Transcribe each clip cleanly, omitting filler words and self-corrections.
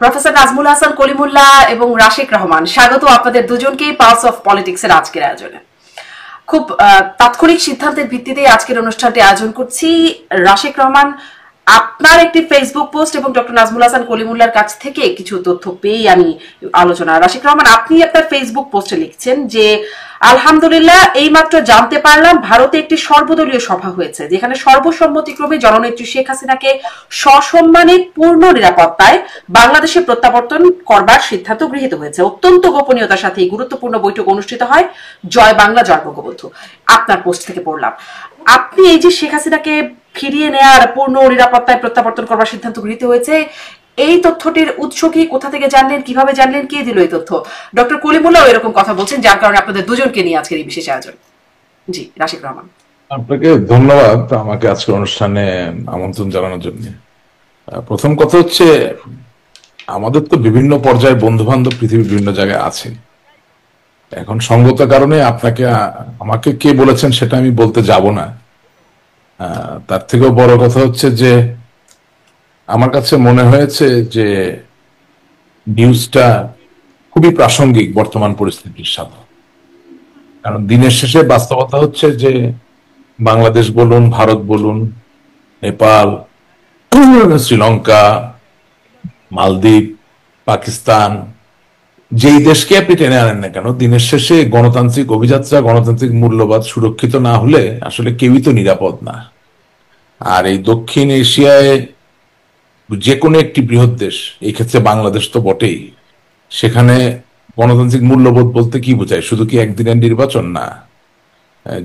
Professor Nazmul Hasan Kalimullah এবং রাশিক রহমান, স্বাগত আপনাদের দুজনকেই পালস অফ পলিটিক্স এর আজকের আয়োজনে। খুব তাৎক্ষণিক সিদ্ধান্তের ভিত্তিতে আজকের অনুষ্ঠানটি আয়োজন করছি। রাশিক রহমান, আপনার একটি ফেসবুক পোস্ট এবং ডক্টর নাজমুল হাসান কলিমুল্লাহর কাছ থেকে কিছু তথ্য পেয়ে আমি আলোচনা। রাশিক রহমান, আপনি আপনার ফেসবুক পোস্টে লিখছেন যে আলহামদুলিল্লাহ এইমাত্র জানতে পারলাম ভারতে একটি সর্বদলীয় সভা হয়েছে, যেখানে সর্বসম্মতিক্রমে জননেত্রী শেখ হাসিনাকে সসম্মানে পূর্ণ নিরাপত্তায় বাংলাদেশে প্রত্যাবর্তন করবার সিদ্ধান্ত গৃহীত হয়েছে। অত্যন্ত গোপনীয়তার সাথে এই গুরুত্বপূর্ণ বৈঠক অনুষ্ঠিত হয়। জয় বাংলা, জয় বঙ্গবন্ধু। আপনার পোস্ট থেকে পড়লাম। আপনি এই যে শেখ হাসিনাকে ফিরিয়ে নেয়ার পূর্ণ নিরাপত্তায় প্রত্যাবর্তন করবার সিদ্ধান্ত গৃহীত হয়েছে, এই তথ্যটির উৎস কি, কোথা থেকে জানলেন, কিভাবে জানলেন, কে দিল এই তথ্য? ডক্টর কলিমুল্লাহ এরকম কথা বলছেন, যার কারণে আপনাদের দুজনকে নিয়ে আজকের এই বিশেষ আয়োজন। জি, রাশিক রহমান। আপনাকে ধন্যবাদ আমাকে আজকের অনুষ্ঠানে আমন্ত্রণ জানানোর জন্য। প্রথম কথা হচ্ছে, আমাদের তো বিভিন্ন পর্যায়ে বন্ধু বান্ধব পৃথিবীর বিভিন্ন জায়গায় আছে। এখন সঙ্গত কারণে আমাকে কে বলেছেন সেটা আমি বলতে যাব না। তার থেকেও বড় কথা হচ্ছে যে আমার কাছে মনে হয়েছে যে নিউজটা খুবই প্রাসঙ্গিক বর্তমান পরিস্থিতির সাথে। কারণ দিনের শেষে বাস্তবতা হচ্ছে যে বাংলাদেশ বলুন, ভারত বলুন, নেপাল, শ্রীলঙ্কা, মালদ্বীপ, পাকিস্তান, যেই দেশকে আপনি টেনে আনেন না কেন, দিনের শেষে গণতান্ত্রিক অভিযাত্রা, গণতান্ত্রিক মূল্যবোধ সুরক্ষিত না হলে আসলে কেউই তো নিরাপদ না। আর এই দক্ষিণ এশিয়ায় যে কোনো একটি বৃহৎ দেশ, এই ক্ষেত্রে বাংলাদেশ তো বটেই, সেখানে গণতান্ত্রিক মূল্যবোধ বলতে কি বোঝায়? শুধু কি একদিনের নির্বাচন? না।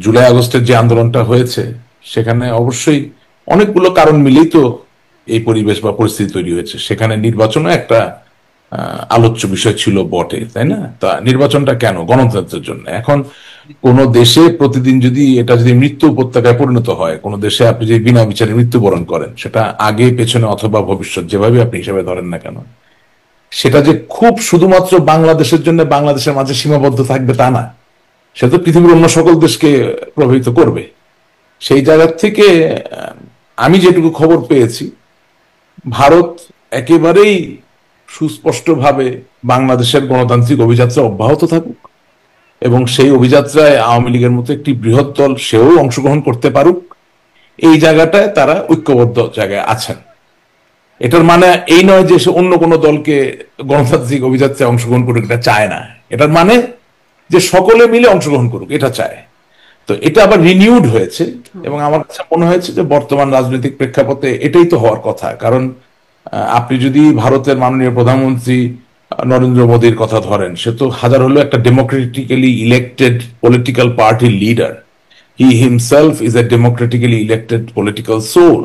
জুলাই আগস্টের যে আন্দোলনটা হয়েছে সেখানে অবশ্যই অনেকগুলো কারণ মিলেই তো এই পরিবেশ বা পরিস্থিতি তৈরি হয়েছে। সেখানে নির্বাচনও একটা আলোচ্য বিষয় ছিল বটে, তাই না? তা নির্বাচনটা কেন? গণতন্ত্রের জন্য। এখন কোন দেশে প্রতিদিন যদি মৃত্যু উপত্যকায় পরিণত হয়, কোন দেশে আপনি যদি বিনা বিচারে মৃত্যুবরণ করেন, সেটা আগে পেছনে অথবা ভবিষ্যৎ যেভাবে আপনি হিসাবে ধরেন না কেন, সেটা যে খুব শুধুমাত্র বাংলাদেশের জন্য বাংলাদেশের মাঝে সীমাবদ্ধ থাকবে তা না, সেটা তো পৃথিবীর অন্য সকল দেশকে প্রভাবিত করবে। সেই জায়গা থেকে আমি যেটুকু খবর পেয়েছি, ভারত একেবারেই সুস্পষ্টভাবে বাংলাদেশের গণতান্ত্রিক অভিযাত্রা অব্যাহত থাকুক এবং সেই অভিযাত্রায় আওয়ামী লীগের মতো একটি বৃহৎ দল সেও অংশগ্রহণ করতে পারুক, এই জায়গাটায় তারা ঐক্যবদ্ধ জায়গায় আছেন। এটার মানে এই নয় যে সে অন্য কোনো দলকে গণতান্ত্রিক অভিযাত্রায় অংশগ্রহণ করুক, এটা চায় না। এটার মানে যে সকলে মিলে অংশগ্রহণ করুক, এটা চায়। তো এটা আবার রিনিউড হয়েছে এবং আমার কাছে মনে হয়েছে যে বর্তমান রাজনৈতিক প্রেক্ষাপটে এটাই তো হওয়ার কথা। কারণ আপনি যদি ভারতের মাননীয় প্রধানমন্ত্রী নরেন্দ্র মোদীর কথা ধরেন, সে তো হাজার হলো একটা ডেমোক্রেটিক্যালি ইলেক্টেড পলিটিক্যাল পার্টির leader. He himself is a democratically elected political soul.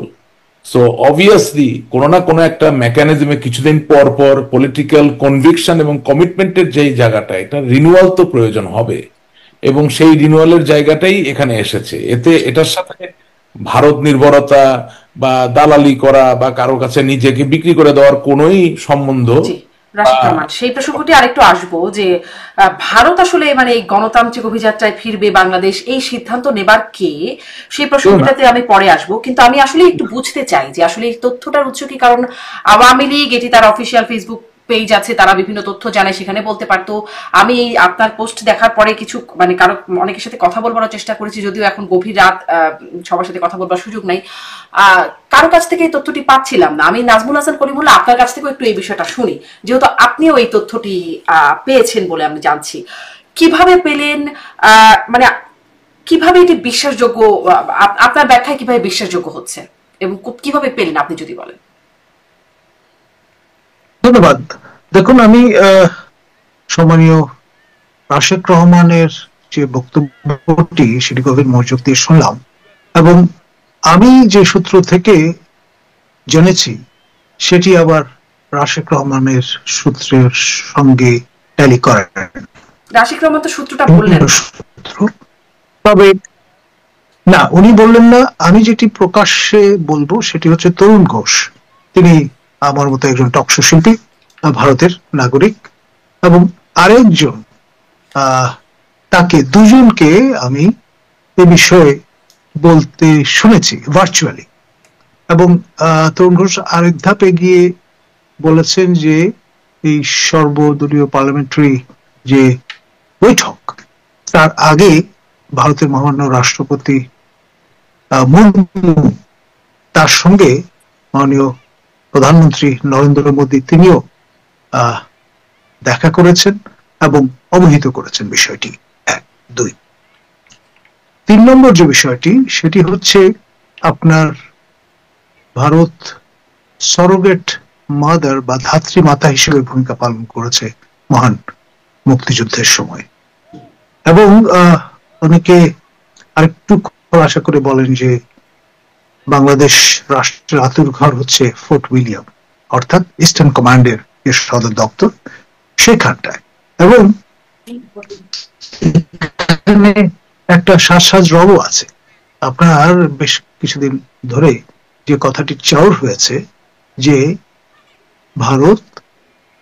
So obviously কোনো না কোনো একটা মেকানিজমে কিছুদিন পর পর পলিটিক্যাল কনভিকশন এবং কমিটমেন্টের যেই জায়গাটা, এটা রিনিউয়াল তো প্রয়োজন হবে এবং সেই রিনিউয়ালের জায়গাটাই এখানে এসেছে। এটার সাথে ভারত নির্ভরতা বা দালালি করা বা কারো কাছে নিজেকে বিক্রি করে দেওয়ার কোনোই সম্বন্ধ। সেই প্রসঙ্গটি আরেকটু আসবো যে ভারত আসলে মানে এই গণতান্ত্রিক অভিযাত্রায় ফিরবে বাংলাদেশ, এই সিদ্ধান্ত নেবার কে, সেই প্রসঙ্গটাতে আমি পরে আসবো। কিন্তু আমি আসলে একটু বুঝতে চাই যে আসলে এই তথ্যটার উৎস কি। কারণ আওয়ামী লীগ, এটি তার অফিসিয়াল ফেসবুক পেজ আছে, তারা বিভিন্ন তথ্য জানায়, সেখানে বলতে পারতো। আমি এই আপনার পোস্ট দেখার পরে কিছু মানে অনেকের সাথে কথা বলবার চেষ্টা করেছি, যদিও এখন গভীর রাত, সবার সাথে কথা বলবার সুযোগ নাই, কারো কাছ থেকে এই তথ্যটি পাচ্ছিলাম না। আমি নাজমুল হাসান কলিমুল্লাহ, আপনার কাছ থেকেও একটু এই বিষয়টা শুনি, যেহেতু আপনিও এই তথ্যটি পেয়েছেন বলে আমি জানছি। কিভাবে পেলেন, মানে কিভাবে এটি বিশ্বাসযোগ্য, আপনার ব্যাখ্যায় কিভাবে বিশ্বাসযোগ্য হচ্ছে এবং কিভাবে পেলেন আপনি যদি বলেন। ধন্যবাদ। দেখুন, আমি সম্মানীয় রাশেক রহমানের যে বক্তব্যটি সেটি গভীর মনোযোগ দিয়ে শুনলাম এবং আমি যে সূত্র থেকে জেনেছি সেটি আবার রাশেক রহমানের সূত্রের সঙ্গে ট্যালি করে। রাশেক রহমান তো সূত্রটা বললেন, তবে না, উনি বললেন না। আমি যেটি প্রকাশ্যে বলবো সেটি হচ্ছে তরুণ ঘোষ। তিনি আমার মতো একজন টকশো শিল্পী, ভারতের নাগরিক, এবং আরেকজন, তাকে দুজনকে আমি এ বিষয়ে বলতে শুনেছি ভার্চুয়ালি। এবং তরুণ ঘোষ আরেক ধাপে গিয়ে বলেছেন যে এই সর্বদলীয় পার্লামেন্টারি যে বৈঠক তার আগে ভারতের মহামান্য রাষ্ট্রপতি মুর্মু তার সঙ্গে মাননীয় প্রধানমন্ত্রী নরেন্দ্র মোদী তিনিও দেখা করেছেন এবং অবহিত করেছেন বিষয়টি। 1, 2, 3 নম্বর যে বিষয়টি সেটি হচ্ছে আপনার ভারত সরোগেট মাদার বা ধাত্রী মাতা হিসেবে ভূমিকা পালন করেছে মহান মুক্তিযুদ্ধের সময়, এবং অনেকে আরেকটু আশা করে বলেন যে বাংলাদেশ রাষ্ট্রের আতুরঘর হচ্ছে ফোর্ট উইলিয়াম, অর্থাৎ ইস্টার্ন কমান্ডের যে সদর দপ্তর সেখানটায়, এবং একটা সাজ রবও আছে। আপনার বেশ কিছুদিন ধরে যে কথাটি চাউর হয়েছে যে ভারত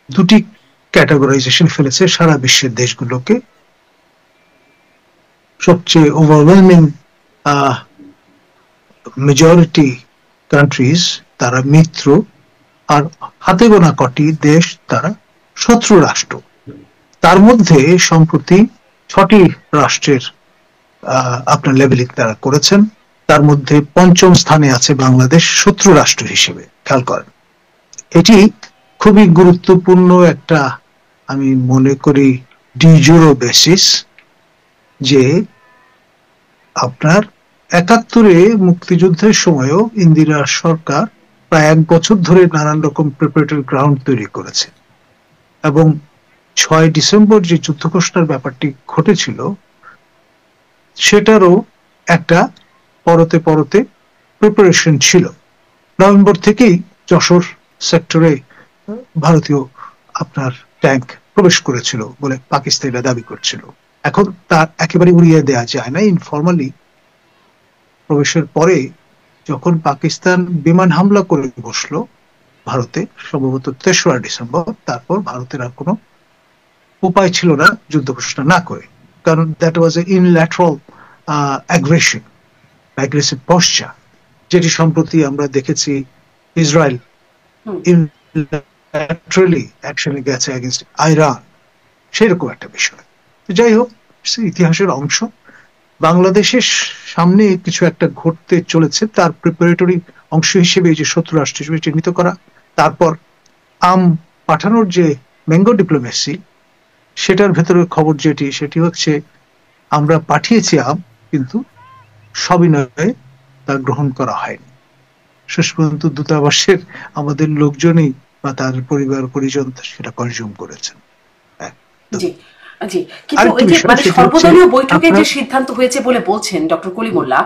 দুটি ক্যাটাগরাইজেশন ফেলেছে সারা বিশ্বের দেশগুলোকে, সবচেয়ে ওভারওয়েলমিং মেজরিটি কান্ট্রিজ তারা মিত্র, আর হাতে গোনা কটি দেশ তারা শত্রু রাষ্ট্র। তার মধ্যে সম্প্রতি 6টি রাষ্ট্রের আপনার লেভেলিং তারা করেছেন, তার মধ্যে 5ম স্থানে আছে বাংলাদেশ শত্রু রাষ্ট্র হিসেবে। খেয়াল করেন, এটি খুবই গুরুত্বপূর্ণ একটা, আমি মনে করি ডিজুরো বেসিস, যে আপনার 71-এ মুক্তিযুদ্ধের সময়ও ইন্দিরা সরকার প্রায় 1 বছর ধরে নানান রকম প্রিপারেটরি গ্রাউন্ড তৈরি করেছে, এবং 6 ডিসেম্বর যে যুদ্ধ ঘোষণার ব্যাপারটি ঘটেছিল সেটারও একটা পরতে পরতে প্রিপারেশন ছিল। নভেম্বর থেকেই যশোর সেক্টরে ভারতীয় আপনার ট্যাঙ্ক প্রবেশ করেছিল বলে পাকিস্তানিরা দাবি করছিল। এখন তার একেবারে উড়িয়ে দেওয়া যায় না। ইনফরমালি প্রবেশের পরে যখন পাকিস্তান বিমান হামলা করে বসলো ভারতে, সম্ভবত 3রা ডিসেম্বর, তারপর ভারতের আর কোনো উপায় ছিল না যুদ্ধ ঘোষণা না করে, কারণ that was a unilateral aggression, aggressive posture, যেটি সম্প্রতি আমরা দেখেছি ইসরায়েল ইনল্যাটারালি অ্যাকশনে গেছে এগেইনস্ট আইরান, সেরকম একটা বিষয়। যাই হোক, ইতিহাসের অংশ। বাংলাদেশের সামনে কিছু একটা ঘটতে চলেছে, তার প্রিপারেটরি অংশ হিসেবে এই যে শত্রু রাষ্ট্র হিসেবে চিহ্নিত করা, তারপর আম পাঠানোর যে ম্যাঙ্গো ডিপ্লোমেসি, সেটার ভেতরে খবর যেটি, সেটি হচ্ছে আমরা পাঠিয়েছি আম, কিন্তু সবিনয়ে তা গ্রহণ করা হয়নি। শেষ পর্যন্ত দূতাবাসের আমাদের লোকজনই বা তার পরিবার পরিজন সেটা কনজিউম করেছেন। জি, কিন্তু ওই যে মানে সর্বদলীয় বৈঠকে যে সিদ্ধান্ত হয়েছে বলে বলছেন ডক্টর কলিমুল্লাহ,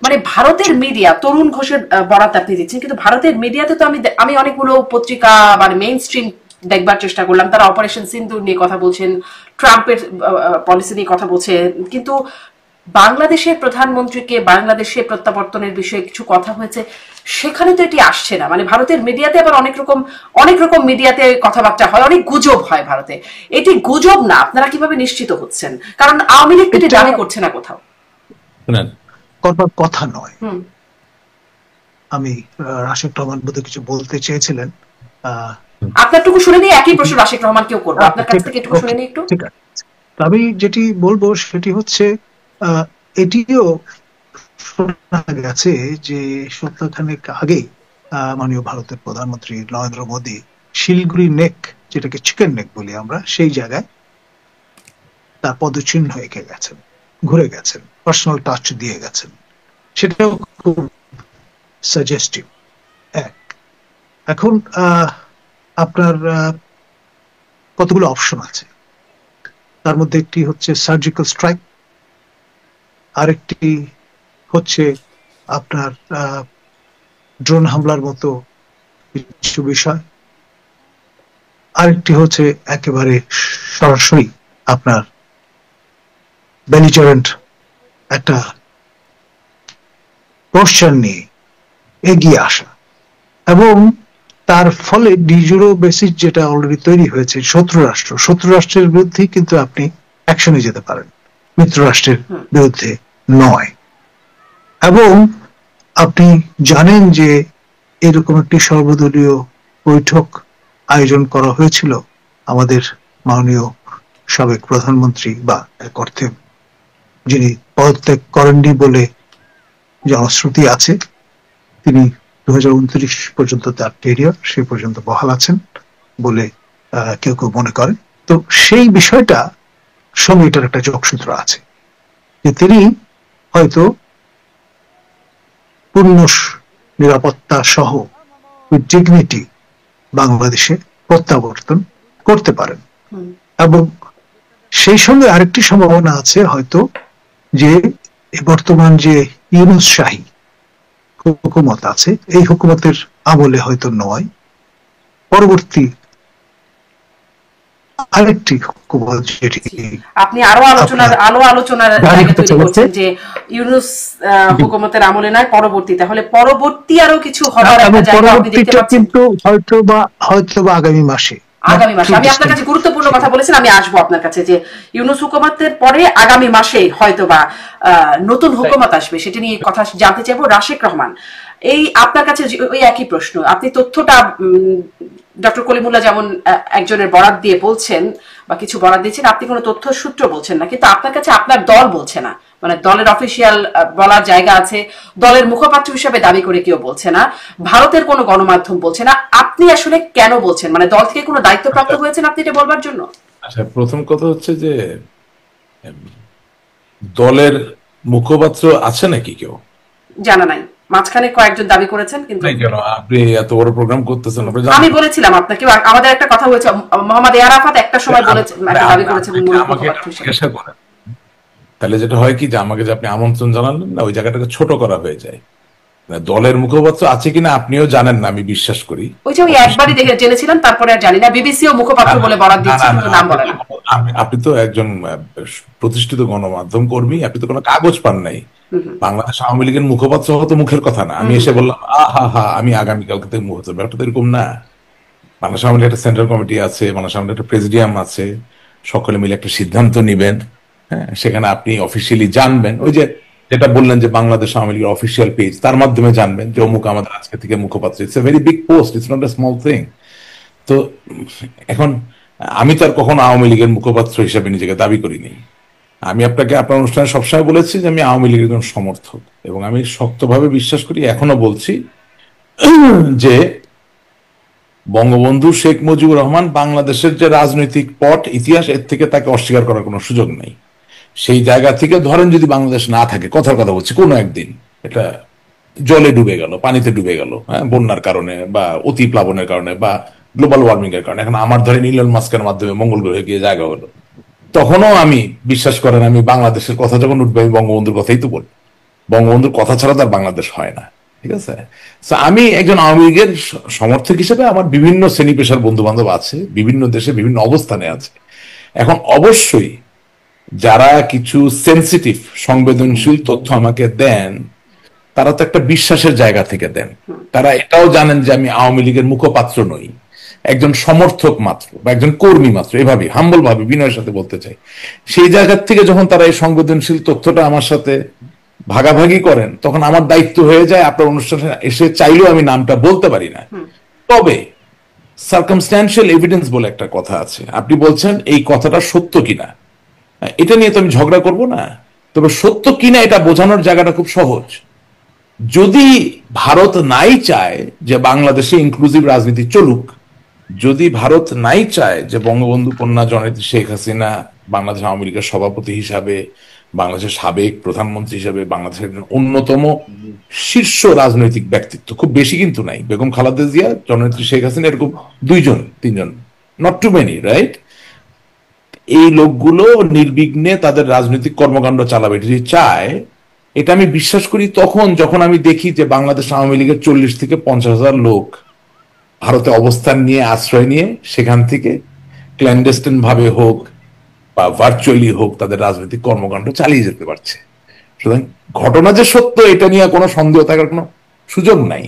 মানে ভারতের মিডিয়া, তরুণ ঘোষের বরাত আপনি দিচ্ছেন, কিন্তু ভারতের মিডিয়াতে তো আমি অনেকগুলো পত্রিকা মানে মেইন স্ট্রিম দেখবার চেষ্টা করলাম, তারা অপারেশন সিন্দুর নিয়ে কথা বলছেন, ট্রাম্পের পলিসি নিয়ে কথা বলছেন, কিন্তু বাংলাদেশের প্রধানমন্ত্রীকে বাংলাদেশে প্রত্যাবর্তনের বিষয়ে কিছু কথা হয়েছে, সেখানে তো এটি আসছে না। মানে ভারতের মিডিয়াতে আবার অনেক রকম মিডিয়াতে কথাবার্তা হয়, অনেক গুজব হয় ভারতে। এটি গুজব না, আপনারা কিভাবে নিশ্চিত হচ্ছেন? কারণ আওয়ামী লীগ এটি দাবি করছে না কোথাও। করবার কথা নয়। আমি রাশেক রহমান বোধহয় কিছু বলতে চেয়েছিলেন, আপনারটুকু শুনে নিয়ে একই প্রশ্ন রাশেক রহমানকেও করবো, আপনার কাছ থেকে একটু শুনে নিই একটু। ঠিক আছে, আমি যেটি বলবো সেটি হচ্ছে এটিও শোনা গেছে যে সপ্তাহখানেক আগে মাননীয় ভারতের প্রধানমন্ত্রী নরেন্দ্র মোদী শিলগুড়ি নেক, যেটাকে চিকেন নেক বলি আমরা, সেই জায়গায় তার পদচিহ্ন এঁকে গেছেন, ঘুরে গেছেন, পার্সোনাল টাচ দিয়ে গেছেন। সেটাও খুব সাজেস্টিভ। এখন আপনার কতগুলো অপশন আছে, তার মধ্যে একটি হচ্ছে সার্জিক্যাল স্ট্রাইক, আরেকটি হচ্ছে আপনার ড্রোন হামলার মতো কিছু বিষয়, আরেকটি হচ্ছে একেবারে সরাসরি আপনার বেলিজারেন্ট একটা পোস্টার নিয়ে এগিয়ে আসা, এবং তার ফলে ডিজুরো বেসিস যেটা অলরেডি তৈরি হয়েছে, শত্রু রাষ্ট্রের বিরুদ্ধে কিন্তু আপনি অ্যাকশনে যেতে পারেন, মিত্র রাষ্ট্রের বিরুদ্ধে নয়। এবং আপনি জানেন যে এরকম একটি সর্বদলীয় বৈঠক আয়োজন করা হয়েছিল আমাদের মাননীয় সাবেক প্রধানমন্ত্রী, বা এক অর্থে যিনি পদত্যাগ করেননি বলে জনশ্রুতি আছে, তিনি 2029 পর্যন্ত তার ক্যারিয়ার সে পর্যন্ত বহাল আছেন বলে কেউ কেউ মনে করেন। তো সেই বিষয়টা সঙ্গে এটার একটা যোগসূত্র আছে যে তিনি হয়তো পূর্ণ নিরাপত্তা সহ উইথ ডিগনিটি বাংলাদেশে প্রত্যাবর্তন করতে পারেন। এবং সেই সঙ্গে আরেকটি সম্ভাবনা আছে হয়তো যে বর্তমান যে ইউনূস শাহী হুকুমত আছে, এই হুকুমতের আমলে হয়তো নয়, পরবর্তী আরেকটি হুকুমত যেটি আপনি আরো আলোচনার জায়গা তৈরি করছেন যে ইউনূস হুকুমতের আমলে নয়, পরবর্তী, তাহলে পরবর্তী আরো কিছু হবার একটা জায়গা আপনি দেখতে পাচ্ছেন কিন্তু হয়তোবা আগামী মাসে। আমি আপনার কাছে গুরুত্বপূর্ণ কথা বলেছেন, আমি আসবো আপনার কাছে যে ইউনূস হুকুমতের পরে আগামী মাসে হয়তোবা নতুন হুকুমত আসবে, সেটা নিয়ে কথা জানতে চাইবো। রাশেক রহমান, এই আপনার কাছে ওই একই প্রশ্ন, আপনি তথ্যটা ডক্টর কলিমুল্লাহ যেমন একজনের বরাত দিয়ে বলছেন বা কিছু বরাত দিচ্ছেন, আপনি কোনো তথ্য সূত্র বলছেন না, কিন্তু আপনার কাছে আপনার দল বলছে না, মানে দলের অফিসিয়াল বলার জায়গা আছে, দলের মুখপাত্র হিসেবে দাবি করে কেউ বলছে না, ভারতের কোনো গণমাধ্যম বলছে না, আপনি আসলে কেন বলছেন? মানে দল থেকে কোনো দায়িত্বপ্রাপ্ত হয়েছেন আপনি এটা বলবার জন্য? আচ্ছা, প্রথম কথা হচ্ছে যে দলের মুখপাত্র আছে নাকি কেউ? জানা নাই, মাঝখানে কয়েকজন দাবি করেছেন, কিন্তু আপনি এত বড় প্রোগ্রাম করতেছেন। আমি বলেছিলাম আপনাকে, আমাদের একটা কথা হয়েছে, মোহাম্মদ আরাফাত একটা সময় বলেছেন, দাবি করেছেন জিজ্ঞাসা করেন, তাহলে যেটা হয় কি যে আমাকে যে আপনি আমন্ত্রণ জানালেন না, ওই জায়গাটাকে ছোট করা হয়ে যায়। দলের মুখপাত্র আছে কিনা আপনিও জানেন না, আমি বিশ্বাস করি। ওই যে ওই একবারই দেখে জেনেছিলাম, তারপরে আর জানি না। বিবিসিও মুখপাত্র বলে বরাত দিচ্ছে, কিন্তু নাম বলেন। আপনি তো একজন প্রতিষ্ঠিত গণমাধ্যম কর্মী, আপনি তো কোনো কাগজ পান নাই। বাংলাদেশ আওয়ামী লীগের মুখপাত্র হতো মুখের কথা না, আমি এসে বললাম আমি আগামীকালকে থেকে মুখপাত্র, ব্যাপারটা তো এরকম না। বাংলাদেশ আওয়ামী লীগের একটা সেন্ট্রাল কমিটি আছে, বাংলাদেশ আওয়ামী লীগের একটা প্রেসিডিয়াম আছে, সকলে মিলে একটা সিদ্ধান্ত নিবেন, হ্যাঁ, সেখানে আপনি অফিসিয়ালি জানবেন। ওই যে যেটা বললেন যে বাংলাদেশ আওয়ামী লীগের অফিসিয়াল পেজ, তার মাধ্যমে জানবেন যে অমুক আমাদের আজকে থেকে মুখপাত্র। It's a very big post, it's not a small thing. তো এখন আমি তো আর কখনো আওয়ামী লীগের মুখপাত্র হিসেবে নিজেকে দাবি করিনি। আমি আপনাকে আপনার অনুষ্ঠানে সবসময় বলেছি যে আমি আওয়ামী লীগের একজন সমর্থক, এবং আমি শক্তভাবে বিশ্বাস করি, এখনো বলছি, যে বঙ্গবন্ধু শেখ মুজিবুর রহমান বাংলাদেশের যে রাজনৈতিক পট ইতিহাস, এর থেকে তাকে অস্বীকার করার কোনো সুযোগ নেই। সেই জায়গা থেকে ধরেন যদি বাংলাদেশ না থাকে, কথার কথা বলছি, কোনো একদিন এটা জলে ডুবে গেল, পানিতে ডুবে গেল, হ্যাঁ, বন্যার কারণে বা অতি প্লাবনের কারণে বা গ্লোবাল ওয়ার্মিং এর কারণে, এখন আমার ধরেন ইলন মাস্কের মাধ্যমে মঙ্গল গ্রহে গিয়ে জায়গা হলো, তখনও আমি বিশ্বাস করেন, আমি বাংলাদেশের কথা যখন উঠবে আমি বঙ্গবন্ধুর কথাই তো বলি। বঙ্গবন্ধুর কথা ছাড়া তার বাংলাদেশ হয় না, ঠিক আছে? আমি একজন আওয়ামী লীগের সমর্থক হিসেবে আমার বিভিন্ন শ্রেণী পেশার বন্ধু বান্ধব আছে, বিভিন্ন দেশে বিভিন্ন অবস্থানে আছে। এখন অবশ্যই যারা কিছু সেন্সিটিভ সংবেদনশীল তথ্য আমাকে দেন, তারা তো একটা বিশ্বাসের জায়গা থেকে দেন। তারা এটাও জানেন যে আমি আওয়ামী লীগের মুখপাত্র নই, একজন সমর্থক মাত্র বা একজন কর্মী মাত্র, এভাবে হাম্বল ভাবে বিনয়ের সাথে বলতে চাই। সেই জায়গা থেকে যখন তারা এই সংবেদনশীল তথ্যটা আমার সাথে ভাগাভাগি করেন, তখন আমার দায়িত্ব হয়ে যায়, আপনার অনুষ্ঠানে এসে চাইলেও আমি নামটা বলতে পারি না। তবে সার্কামস্ট্যান্সিয়াল এভিডেন্স বলে একটা কথা আছে, আপনি বলছেন এই কথাটা সত্য কিনা, এটা নিয়ে তো আমি ঝগড়া করব না, তবে সত্য কিনা এটা বোঝানোর জায়গাটা খুব সহজ। যদি ভারত নাই চায় যে বাংলাদেশে ইনক্লুসিভ রাজনীতি চলুক, যদি ভারত নাই চায় যে বঙ্গবন্ধু কন্যা জননেত্রী শেখ হাসিনা বাংলাদেশ আওয়ামী লীগের সভাপতি হিসাবে, বাংলাদেশের সাবেক প্রধানমন্ত্রী হিসাবে, বাংলাদেশের একজন অন্যতম শীর্ষ রাজনৈতিক ব্যক্তিত্ব, খুব বেশি কিন্তু নাই, বেগম খালেদা জিয়া, জননেত্রী শেখ হাসিনা, এরকম 2জন 3জন, নট টু মেনি, রাইট? এই লোকগুলো নির্বিঘ্নে তাদের রাজনৈতিক কর্মকাণ্ড চালাবে যদি চায়, এটা আমি বিশ্বাস করি তখন যখন আমি দেখি যে বাংলাদেশ আওয়ামী লীগের 40 থেকে 50,000 লোক ভারতে অবস্থান নিয়ে, আশ্রয় নিয়ে, সেখান থেকে ক্ল্যান্ডেস্টিন ভাবে হোক বা ভার্চুয়ালি হোক তাদের রাজনৈতিক কর্মকাণ্ড চালিয়ে যেতে পারছে। সুতরাং ঘটনা যে সত্য, এটা নিয়ে কোনো সন্দেহ থাকার কোনো সুযোগ নাই।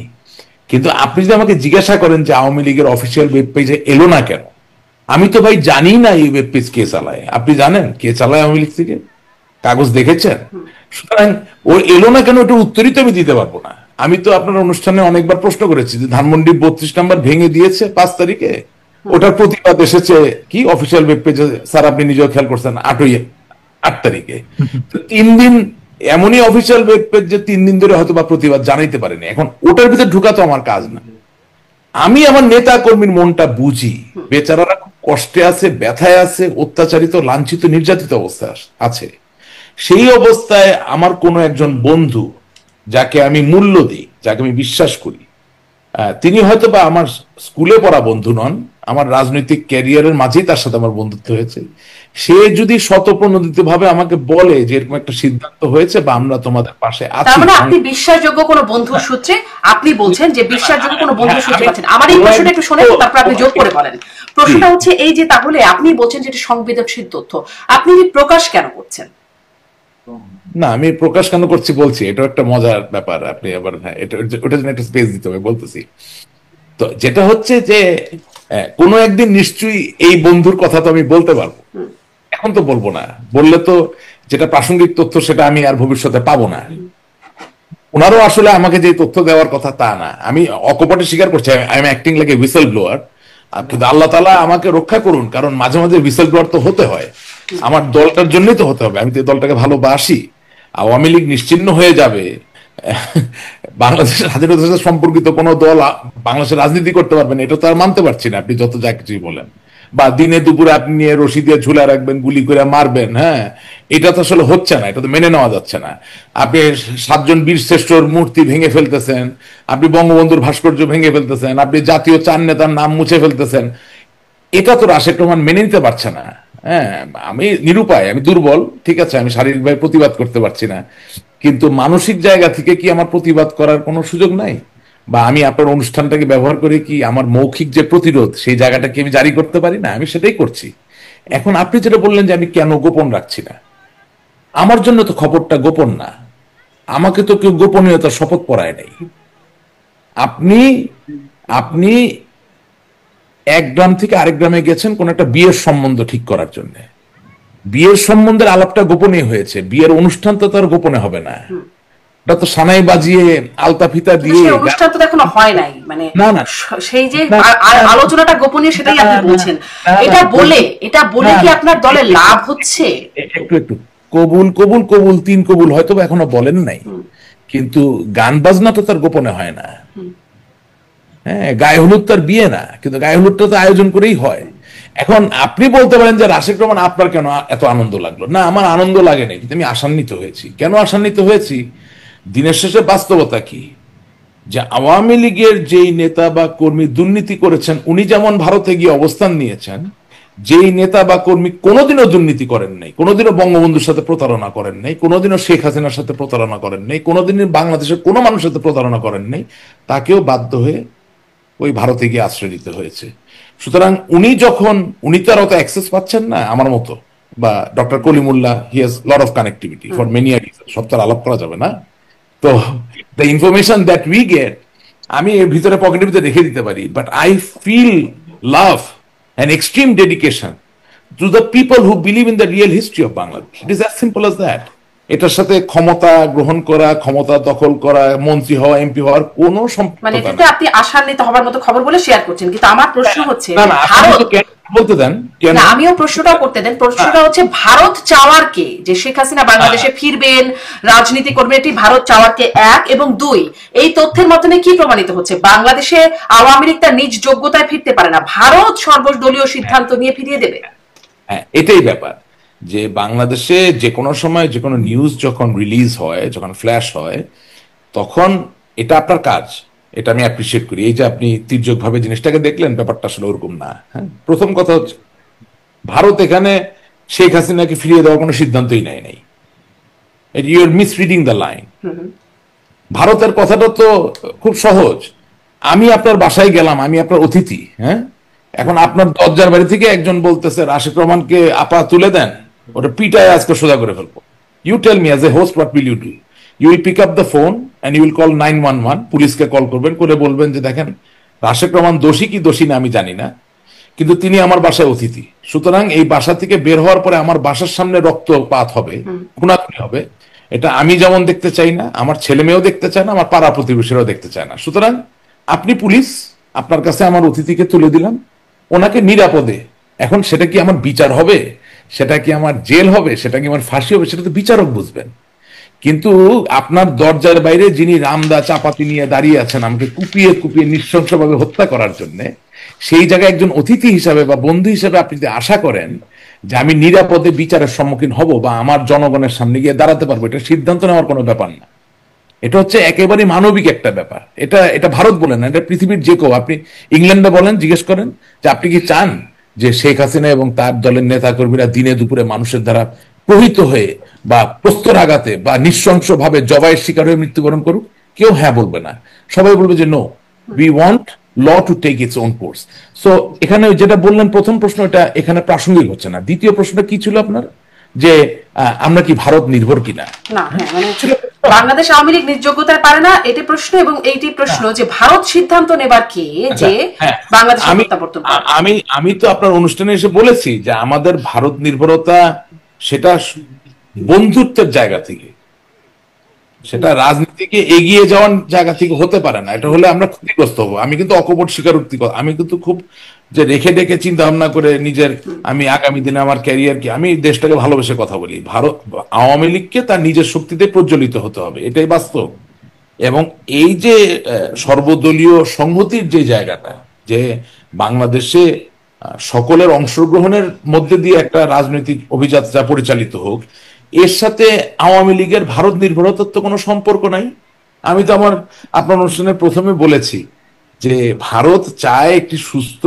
কিন্তু আপনি যদি আমাকে জিজ্ঞাসা করেন যে আওয়ামী লীগের অফিসিয়াল ওয়েব পেজে এলো না কেন, আমি তো ভাই জানি না এই ওয়েব পেজ কে চালায়। আপনি জানেন কে চালায় আওয়ামী লীগ থেকে? কাগজ দেখেছেন? সুতরাং ও এলো না কেন, ওটা উত্তরই তো আমি দিতে পারবো না। আমি তো আপনার অনুষ্ঠানে অনেকবার প্রশ্ন করেছি যে ধানমন্ডি 32 নম্বর ভেঙে দিয়েছে 5 তারিখে, ওটার প্রতিবাদ এসেছে কি অফিসিয়াল ওয়েব পেজে, স্যার আপনি নিজেও খেয়াল করছেন 8 তারিখে। 3 দিন এমনই অফিসিয়াল ওয়েব পেজ যে 3 দিন ধরে হয়তো বা প্রতিবাদ জানাইতে পারেনি। এখন ওটার ভিতরে ঢুকা তো আমার কাজ না। আমি আমার নেতা কর্মীর মনটা বুঝি, বেচারারা খুব কষ্টে আছে, ব্যথায় আছে, অত্যাচারিত, লাঞ্ছিত, নির্যাতিত অবস্থায় আছে। সেই অবস্থায় আমার কোনো একজন বন্ধু যাকে আমি মূল্য দিই, যাকে আমি বিশ্বাস করি, তিনি হয়তো বা আমার স্কুলে পড়া বন্ধু নন, আমার রাজনৈতিক ক্যারিয়ারের মাঝেই তার সাথে আমার বন্ধুত্ব হয়েছে। সে যদি স্বতঃপ্রণোদিত ভাবে আমাকে বলে যে এরকম একটা সিদ্ধান্ত হয়েছে বা আমরা তোমাদের পাশে আছি, তার মানে আপনি বিশ্বাসযোগ্য কোনো বন্ধুর সূত্রে, আপনি বলছেন যে বিশ্বাসযোগ্য কোনো বন্ধুর সূত্রে পাচ্ছেন। আমার এই প্রশ্নটা একটু শুনে তারপর আপনি যোগ করে বলেন। প্রশ্নটা হচ্ছে এই যে তাহলে আপনি বলছেন যে এটা সংবেদনশীল তথ্য, আপনি প্রকাশ কেন করছেন? না, আমি প্রকাশ কেন করছি বলছি, এটা একটা মজার ব্যাপার। আপনি আবার হ্যাঁ, ওটা জন্য একটা স্পেস দিতে হবে বলতেছি। তো যেটা হচ্ছে যে কোনো একদিন নিশ্চয়ই এই বন্ধুর কথা তো আমি বলতে পারবো, এখন তো বলবো না। বললে তো যেটা প্রাসঙ্গিক তথ্য সেটা আমি আর ভবিষ্যতে পাবো না। ওনারও আসলে আমাকে যে তথ্য দেওয়ার কথা তা না, আমি অকপটে স্বীকার করছি I am acting like a whistle blower. কিন্তু আল্লাহ তাআলা আমাকে রক্ষা করুন, কারণ মাঝে মাঝে হুইসেল ব্লোয়ার তো হতে হয়, আমার দলটার জন্যই তো হতে হবে। আমি তো এই দলটাকে ভালোবাসি। আওয়ামী লীগ নিশ্চিহ্ন হয়ে যাবে, বাংলাদেশের স্বাধীনতার সাথে সম্পর্কিত কোন দল বাংলাদেশের রাজনীতি করতে পারবেন, এটা তো আর মানতে পারছি না। আপনি যত যা কিছুই বলেন, বা দিনে দুপুরে আপনি নিয়ে রশি দিয়ে ঝুলা রাখবেন, গুলি করে মারবেন, হ্যাঁ, এটা তো আসলে হচ্ছে না, এটা তো মেনে নেওয়া যাচ্ছে না। আপনি 7 জন বীর শ্রেষ্ঠর মূর্তি ভেঙে ফেলতেছেন, আপনি বঙ্গবন্ধুর ভাস্কর্য ভেঙে ফেলতেছেন, আপনি জাতীয় 4 নেতার নাম মুছে ফেলতেছেন। এটা তো রাশেদ রহমান মেনে নিতে পারছে না। হ্যাঁ, আমি নিরুপায়, আমি দুর্বল, ঠিক আছে, আমি শারীরিকভাবে প্রতিবাদ করতে পারছি না, কিন্তু মানসিক জায়গা থেকে কি আমার প্রতিবাদ করার কোনো সুযোগ নাই? বা আমি আপনার অনুষ্ঠানটাকে ব্যবহার করে কি আমার মৌখিক যে প্রতিরোধ সেই জায়গাটাকে আমি জারি করতে পারি না? আমি সেটাই করছি। এখন আপনি যেটা বললেন যে আমি কেন গোপন রাখছি না, আমার জন্য তো খবরটা গোপন না, আমাকে তো কেউ গোপনীয়তার শপথ পড়ায় নাই। আপনি আপনি এক গ্রাম থেকে আরেক গ্রামে গেছেন কোন একটা বিয়ের সম্বন্ধ ঠিক করার জন্য। বিয়ের সম্বন্ধের আলাপটা গোপনে হয়েছে, বিয়ের অনুষ্ঠান তো তার গোপনে হবে না। এটা তো সানাই বাজিয়ে আলতা ফিতা দিয়ে অনুষ্ঠান তো এখনো হয় নাই, মানে না না সেই যে আলোচনাটা গোপনীয় সেটাই আপনি বলছেন। এটা বলে কি আপনার দলের লাভ হচ্ছে? একটু একটু কবুল কবুল কবুল 3 কবুল হয়তো এখনো বলেন নাই, কিন্তু গান বাজনা তো তার গোপনে হয় না। হ্যাঁ, গায়ে হলুদ তার বিয়ে না, কিন্তু গায়ে হলুদটা তো আয়োজন করেই হয়। এখন আপনি বলতে পারেন যে রাশেদ রহমান আপনার কেন এত আনন্দ লাগলো না? আমার আনন্দ লাগে না, কিন্তু আমি আশান্বিত হয়েছি। কেন আশান্বিত হয়েছি? দিনের শেষে বাস্তবতা কি, যে আওয়ামী লীগের যেই নেতা বা কর্মী দুর্নীতি করেছেন, উনি যেমন ভারতে গিয়ে অবস্থান নিয়েছেন, যেই নেতা বা কর্মী কোনোদিনও দুর্নীতি করেন নাই, কোনোদিনও বঙ্গবন্ধুর সাথে প্রতারণা করেন নাই, কোনোদিনও শেখ হাসিনার সাথে প্রতারণা করেন নাই, কোনোদিনই বাংলাদেশের কোনো মানুষের সাথে প্রতারণা করেন নাই, তাকেও বাধ্য হয়ে ওই ভারতে গিয়ে আশ্রয় নিতে হয়েছে। সুতরাং উনি তো আর অত অ্যাক্সেস পাচ্ছেন না আমার মতো, বা doctor Kalimullah, he has lot of connectivity for many years, সব তো আলাপ করা যাবে না। তো the information that we get, আমি এর ভিতরে পকেটের ভিতরে রেখে দিতে পারি, but I feel love and extreme dedication to the people who believe in the real history of Bangladesh. It is as simple as that. এটার সাথে ক্ষমতা গ্রহণ করা, ক্ষমতা দখল করা, মন্ত্রী হওয়া, এমপি হওয়ার কোনো সম্পর্ক মানে এটাতে আপনি আশান্বিত হবার মতো খবর বলে শেয়ার করছেন, কিন্তু আমার প্রশ্ন হচ্ছে বলতে দেন, আমিও প্রশ্নটাও করতে দেন। প্রশ্নটা হচ্ছে ভারত চাওয়ার কে, যে শেখ হাসিনা বাংলাদেশে ফিরবেন, রাজনীতি করবেন, এটি ভারত চাওয়ার কে 1 এবং 2, এই তথ্যের মাধ্যমে কি প্রমাণিত হচ্ছে? বাংলাদেশে আওয়ামী লীগ তার নিজ যোগ্যতায় ফিরতে পারে না, ভারত সর্বদলীয় সিদ্ধান্ত নিয়ে ফিরিয়ে দেবে। হ্যাঁ, এটাই ব্যাপার, যে বাংলাদেশে যে কোনো সময় যে কোনো নিউজ যখন রিলিজ হয়, যখন ফ্ল্যাশ হয়, তখন এটা আপনার কাজ, এটা আমি অ্যাপ্রিসিয়েট করি। এই যে আপনি তির্যক ভাবে জিনিসটাকে দেখলেন, ব্যাপারটা আসলে ওরকম না। হ্যাঁ, প্রথম কথা হচ্ছে ভারত এখানে শেখ হাসিনাকে ফিরিয়ে দেওয়ার কোনো সিদ্ধান্তই নেয় নাই। You are misreading the line. ভারতের কথাটা তো খুব সহজ। আমি আপনার বাসায় গেলাম, আমি আপনার অতিথি, হ্যাঁ, এখন আপনার দরজার বাড়ি থেকে একজন বলতেছে রাশেদ রহমানকে আপা তুলে দেন, ওটা পিটায় আজকে সোজা করে ফেলবো। You tell me as a host, what will you do? You will pick up the phone and you will call 911, পুলিশকে কল করবেন, করে বলবেন যে দেখেন রাশেদ রহমান দোষী কি দোষী না আমি জানি না, কিন্তু তিনি আমার বাসায় অতিথি, সুতরাং এই বাসা থেকে বের হওয়ার পরে আমার বাসার সামনে রক্তপাত হবে, খুনাখুনি হবে, এটা আমি যেমন দেখতে চাই না, আমার ছেলে মেয়েও দেখতে চায় না, আমার পাড়া প্রতিবেশীরাও দেখতে চায় না। সুতরাং আপনি পুলিশ, আপনার কাছে আমার অতিথিকে তুলে দিলাম, ওনাকে নিরাপদে। এখন সেটা কি আমার বিচার হবে, সেটা কি আমার জেল হবে, সেটা কি আমার ফাঁসি হবে, সেটা তো বিচারক বুঝবেন। কিন্তু আপনার দরজার বাইরে যিনি রামদা চাপাতি নিয়ে দাঁড়িয়ে আছেন আমাকে কুপিয়ে কুপিয়ে নৃশংসভাবে হত্যা করার জন্য, সেই জায়গায় একজন অতিথি হিসাবে বা বন্ধু হিসাবে আপনি যদি আশা করেন যে আমি নিরাপদে বিচারের সম্মুখীন হব বা আমার জনগণের সামনে গিয়ে দাঁড়াতে পারবো, এটা সিদ্ধান্ত নেওয়ার কোনো ব্যাপার না। এটা হচ্ছে একেবারে মানবিক একটা ব্যাপার। এটা এটা ভারত বলেন না, এটা পৃথিবীর যে কেউ, আপনি ইংল্যান্ডে বলেন, জিজ্ঞেস করেন যে আপনি কি চান যে শেখ হাসিনা এবং তার দলের নেতা কর্মীরা দিনে দুপুরে মানুষের দ্বারা প্রহিত হয়ে বা প্রস্তরাঘাতে বা নৃশংসভাবে জবাইয়ের শিকার হয়ে মৃত্যুবরণ করুক? কেউ হ্যাঁ বলবে না, সবাই বলবে যে no, we want law to take its own course. So এখানে যেটা বললেন প্রথম প্রশ্ন, এটা এখানে প্রাসঙ্গিক হচ্ছে না। দ্বিতীয় প্রশ্নটা কি ছিল আপনার, যে আমরা কি ভারত নির্ভর কিনা? না, হ্যাঁ, মানে বাংলাদেশ আওয়ামী লীগ নির্যোগ্যতায় পারে না, এটি প্রশ্ন। এবং এইটি প্রশ্ন যে ভারত সিদ্ধান্ত নেবার কে যে বাংলাদেশ প্রত্যাবর্তন করবে। আমি তো আপনার অনুষ্ঠানে এসে বলেছি যে আমাদের ভারত নির্ভরতা সেটা বন্ধুত্বের জায়গা থেকে, সেটা রাজনীতিকে এগিয়ে যাওয়ার জায়গা থেকে হতে পারে না। এটা হলে আমরা ক্ষতিগ্রস্ত হবো। আমি কিন্তু অকপট স্বীকারোক্তি, আমি কিন্তু খুব যে রেখে ডেকে চিন্তা ভাবনা করে নিজের আমি আগামী দিনে আমার ক্যারিয়ার কি, আমি দেশটাকে ভালোবেসে কথা বলি। ভারত আওয়ামী লীগকে তার নিজের শক্তিতে প্রজ্বলিত হতে হবে, এটাই বাস্তব। এবং এই যে সর্বদলীয় সংহতির যে জায়গাটা, যে বাংলাদেশে সকলের অংশগ্রহণের মধ্যে দিয়ে একটা রাজনৈতিক অভিযাত্রা পরিচালিত হোক, এর সাথে আওয়ামী লীগের ভারত নির্ভরতার তো কোনো সম্পর্ক নাই। আমি তো আপনার অনুষ্ঠানে প্রথমে বলেছি যে ভারত চায় একটি সুস্থ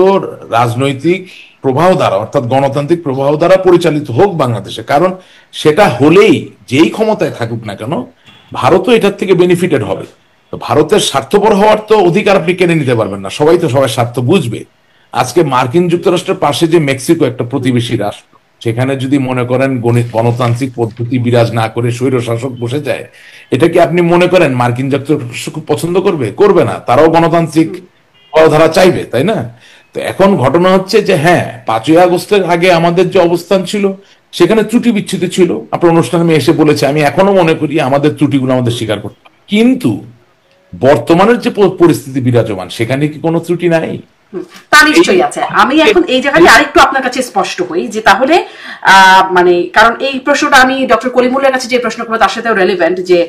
রাজনৈতিক প্রবাহ দ্বারা, অর্থাৎ গণতান্ত্রিক প্রবাহ দ্বারা পরিচালিত হোক বাংলাদেশে। কারণ সেটা হলেই যেই ক্ষমতায় থাকুক না কেন, ভারতও এটার থেকে বেনিফিটেড হবে। তো ভারতের স্বার্থপর হওয়ার তো অধিকার আপনি কেড়ে নিতে পারবেন না, সবাই তো সবার স্বার্থ বুঝবে। আজকে মার্কিন যুক্তরাষ্ট্রের পাশে যে মেক্সিকো একটা প্রতিবেশী রাষ্ট্র, সেখানে যদি মনে করেন গণতান্ত্রিক পদ্ধতি বিরাজ না করে স্বৈর শাসক বসে যায়, এটা কি আপনি মনে করেন মার্কিন যুক্তরাষ্ট্র খুব পছন্দ করবে? করবে না, তারাও গণতান্ত্রিক ধারা চাইবে, তাই না? তো এখন ঘটনা হচ্ছে যে হ্যাঁ, 5ই আগস্টের আগে আমাদের যে অবস্থান ছিল সেখানে ত্রুটি বিচ্ছুত ছিল। আপনার অনুষ্ঠানে আমি এসে বলেছি আমি এখনো মনে করি আমাদের ত্রুটিগুলো আমাদের স্বীকার করতে হবে। কিন্তু বর্তমানের যে পরিস্থিতি বিরাজমান, সেখানে কি কোনো ত্রুটি নাই? তা নিশ্চয়ই আছে। আমি এখন এই জায়গায় আরেকটু আপনার কাছে স্পষ্ট হই যে তাহলে মানে, কারণ এই প্রশ্নটা আমি ডক্টর কলিমুল্লার কাছে যে প্রশ্ন করবো তার সাথেও রেলিভেন্ট, যে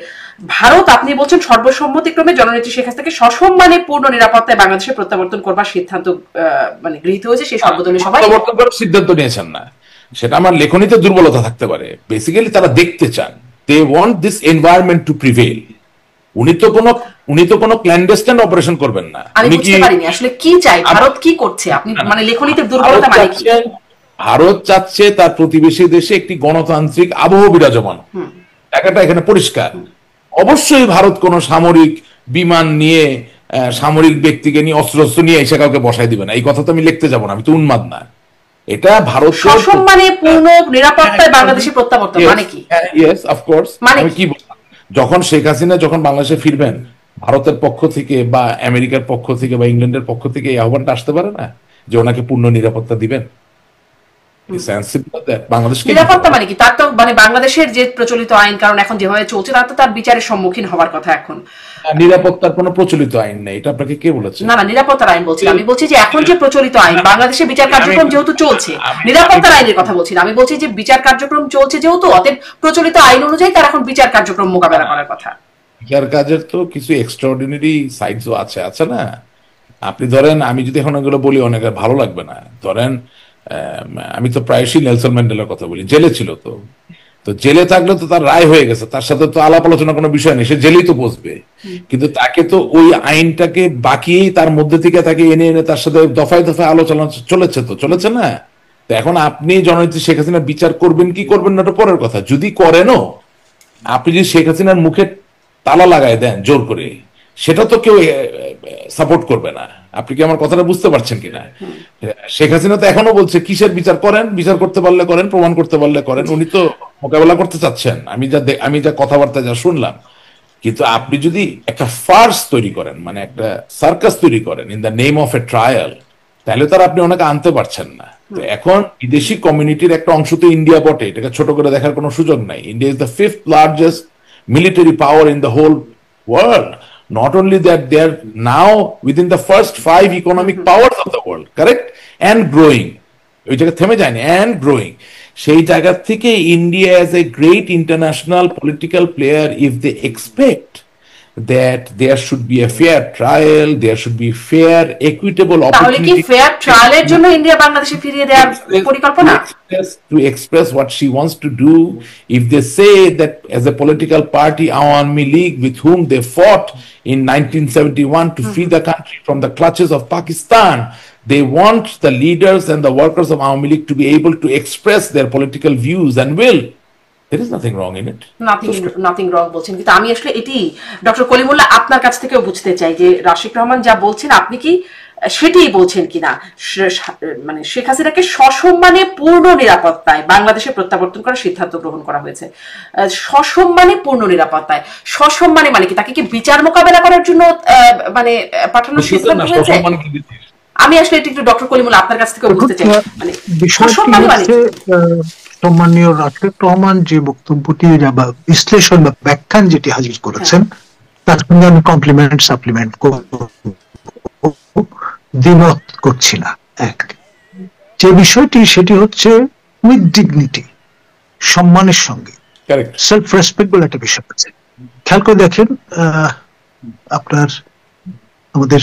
ভারত আপনি বলছেন সর্বসম্মতিক্রমে জননেত্রী শেখ হাসিনাকে সসম্মানে পূর্ণ নিরাপত্তায় বাংলাদেশে প্রত্যাবর্তন করবার সিদ্ধান্ত মানে গৃহীত হয়েছে। সেই সর্বদলীয় সভায় প্রত্যাবর্তন করার সিদ্ধান্ত নিয়েছেন না, সেটা আমার লেখনীতে দুর্বলতা থাকতে পারে। বেসিক্যালি তারা দেখতে চান, they want this environment to prevail. উনি তো কোনো ক্ল্যান্ডেস্টাইন অপারেশন করবেন না। আমি বুঝতে পারিনি আসলে কি চাই, ভারত কি করছে, আপনি মানে লেখনীতে দুর্বলতা মানে কি? ভারত চাচ্ছে তার প্রতিবেশী দেশে একটি গণতান্ত্রিক আবহ বিরাজমান, জায়গাটা এখানে পরিষ্কার। অবশ্যই ভারত কোনো সামরিক বিমান নিয়ে, সামরিক ব্যক্তিকে নিয়ে, অস্ত্র নিয়ে এসে কাউকে বসাই দিবে না, এই কথা তো আমি লিখতে যাবো না, আমি তো উন্মাদ না। এটা ভারত সসম্মানে পূর্ণ নিরাপত্তায় বাংলাদেশে প্রত্যাবর্তন মানে কি? Yes, of course. আমি কি যখন শেখ হাসিনা যখন বাংলাদেশে ফিরবেন, ভারতের পক্ষ থেকে বা আমেরিকার পক্ষ থেকে বা ইংল্যান্ডের পক্ষ থেকে এই আহ্বানটা আসতে পারে না যে ওনাকে পূর্ণ নিরাপত্তা দিবেন? নিরাপত্তা মানে কি? তার তো মানে বাংলাদেশের যে প্রচলিত আইন, কারণ এখন যেভাবে চলছে তার তো তার বিচারের সম্মুখীন হওয়ার কথা। এখন নিরাপত্তার কোনো প্রচলিত আইন নেই, এটা আপনাকে কে বলেছে? না, নিরাপত্তার আইন বলছি, আমি বলছি যে এখন যে প্রচলিত আইন, বাংলাদেশে বিচার কার্যক্রম যেহেতু চলছে, নিরাপত্তার আইনের কথা বলছি না, আমি বলছি যে বিচার কার্যক্রম চলছে যেহেতু, অতএব প্রচলিত আইন অনুযায়ী তার এখন বিচার কার্যক্রম মোকাবেলা করার কথা। বিচার কাজের তো কিছু এক্সট্রাঅর্ডিনারি সাইডও আছে না? আপনি ধরেন, আমি যদি এখন এগুলো বলি অনেকের ভালো লাগবে না। ধরেন আমি তো প্রায়শই নেলসন ম্যান্ডেলার কথা বলি, জেলে ছিল। তো জেলে থাকলে তো তার রায় হয়ে গেছে, তার সাথে তো আলাপ আলোচনা কোনো বিষয় নেই, সে জেলেই তো বসবে। কিন্তু তাকে তো ওই আইনটাকে বাকিয়েই তার মধ্যে থেকে তাকে এনে তার সাথে দফায় দফায় আলোচনা চলেছে না? তো এখন আপনি জননেত্রী শেখ হাসিনার বিচার করবেন কি করবেন না, ওটা পরের কথা। যদি করেনও, আপনি যদি শেখ হাসিনার মুখে তালা লাগায় দেন জোর করে, সেটা তো কেউ সাপোর্ট করবে না। আপনি কি আমার কথাটা বুঝতে পারছেন কিনা? শেখ হাসিনা তো এখনো বলছে কিসের বিচার করেন, বিচার করতে পারলে করেন, প্রমাণ করতে পারলে করেন। উনি তো মোকাবেলা করতে চাচ্ছেন, আমি যা কথাবার্তা যা শুনলাম। কিন্তু আপনি যদি একটা ফার্স তৈরি করেন, মানে একটা সার্কাস তৈরি করেন in the name of A trial, তাহলে তার আপনি ওনাকে আনতে পারছেন না। তো এখন বিদেশি কমিউনিটির একটা অংশ তো ইন্ডিয়া বটে, এটাকে ছোট করে দেখার কোনো সুযোগ নাই। India is the 5th largest military power in the whole world. Not only that, they are now within the first 5 economic powers of the world, correct? And growing. ওই জায়গা থেমে যায়নি, and growing. সেই জায়গা থেকে India as a great international political player, if they expect that there should be a fair trial, there should be fair, equitable তাহলে কি opportunity fair ট্রায়ালের জন্য ইন্ডিয়া বাংলাদেশে ফিরিয়ে দেওয়ার পরিকল্পনা? to express what she wants to do. If they say that as a political party, Awami League, with whom they fought in 1971 to free the country from the clutches of Pakistan, they want the leaders and the workers of Awami League to be able to express their political views and will. There is nothing wrong in it. Nothing wrong বলছেন, কিন্তু আমি আসলে এটি doctor Kalimullah আপনার কাছ থেকেও বুঝতে চাই যে রাশিক রহমান যা বলছেন আপনি কি সেটাই বলছেন কিনা, মানে শেখ হাসিনাকে সসম্মানে পূর্ণ নিরাপত্তায় বাংলাদেশে প্রত্যাবর্তন করার সিদ্ধান্ত গ্রহণ করা হয়েছে। সসম্মানে পূর্ণ নিরাপত্তায়, সসম্মানে মানে কি তাকে কি বিচার মোকাবেলা করার জন্য মানে পাঠানোর সিদ্ধান্ত হয়েছে? আমি আসলে এটি একটু ডক্টর কলিমুল্লাহ আপনার কাছ থেকেও বুঝতে চাই, মানে সসম্মানে মানে সম্মানীয় রাশেক রহমান যে বক্তব্যটি বা বিশ্লেষণ বা ব্যাখ্যান যেটি হাজির করেছেন তার সঙ্গে আমি কমপ্লিমেন্ট সাপ্লিমেন্ট দ্বিমত করছি না। এক যে বিষয়টি সেটি হচ্ছে উইথ ডিগনিটি, সম্মানের সঙ্গে সেলফ রেসপেক্ট বলে একটা বিষয় আছে। খেয়াল করে দেখেন আপনার আমাদের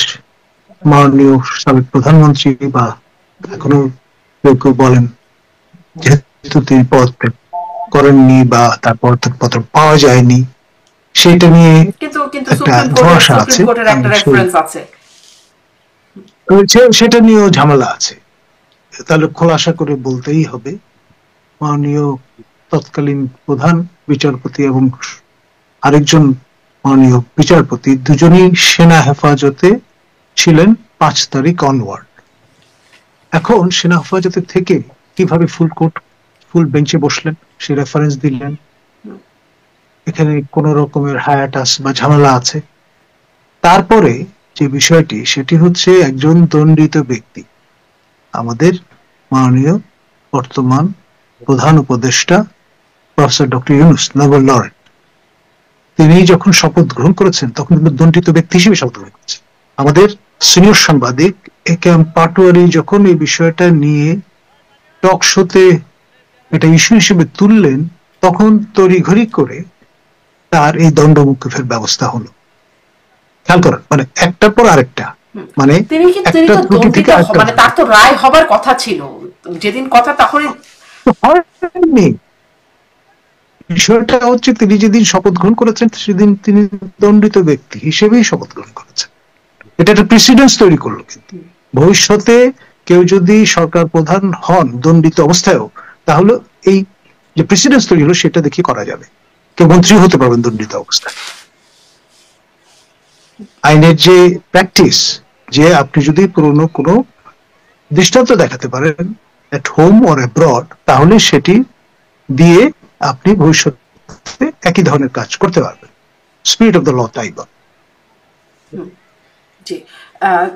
মাননীয় সাবেক প্রধানমন্ত্রী বা এখনো কেউ কেউ বলেন যেহেতু তিনি পদত্যাগ করেননি বা তার পদত্যাগপত্র পাওয়া যায়নি সেটা নিয়ে একটা ধোঁয়াশা আছে, সেটা নিয়েও ঝামেলা আছে। তাহলে খোলাসা করে বলতেই হবে মাননীয় তৎকালীন প্রধান বিচারপতি এবং আরেকজন মাননীয় বিচারপতি দুজনেই সেনা হেফাজতে ছিলেন 5 তারিখ অনওয়ার্ড। এখন সেনা হেফাজতে থেকে কিভাবে ফুল বেঞ্চে বসলেন সে রেফারেন্স দিলেন, এখানে কোন রকমের হায়াটাস বা ঝামেলা আছে। তারপরে যে বিষয়টি সেটি হচ্ছে একজন দণ্ডিত ব্যক্তি, আমাদের মাননীয় বর্তমান প্রধান উপদেষ্টা professor doctor Yunus, Nobel laureate, তিনি যখন শপথ গ্রহণ করেছেন তখন দণ্ডিত ব্যক্তি হিসেবে শপথ গ্রহণ করেছেন। আমাদের সিনিয়র সাংবাদিক এ কে এম পাটোয়ারি যখন এই বিষয়টা নিয়ে টক শোতে এটা ইস্যু হিসেবে তুললেন তখন তড়িঘড়ি করে তার এই দণ্ড মওকুফের ব্যবস্থা হলো। খেয়াল করেন, মানে একটার পর আরেকটা, মানে একটা ত্রুটি থেকে আরেকটা, মানে তার তো রায় হবার কথা ছিল যেদিন কথা, তখন হয়নি। বিষয়টা হচ্ছে তিনি যেদিন শপথ গ্রহণ করেছেন সেদিন তিনি দণ্ডিত ব্যক্তি হিসেবেই শপথ গ্রহণ করেছেন। এটা একটা প্রেসিডেন্স তৈরি করলো। কিন্তু ভবিষ্যতে কেউ যদি সরকার প্রধান হন দণ্ডিত অবস্থায়ও, তাহলে এই যে প্রেসিডেন্স তৈরি হলো সেটা দেখে করা যাবে, কেউ মন্ত্রী হতে পারবেন দণ্ডিত অবস্থায়। আইনের যে প্র্যাকটিস, যে আপনি যদি পুরনো কোনো দৃষ্টান্ত দেখাতে পারেন এট হোম অর অ্যাব্রড, তাহলে সেটি দিয়ে আপনি ভবিষ্যতে একই ধরনের কাজ করতে পারবেন। স্পিরিট অফ দ্য ল তাই বলে।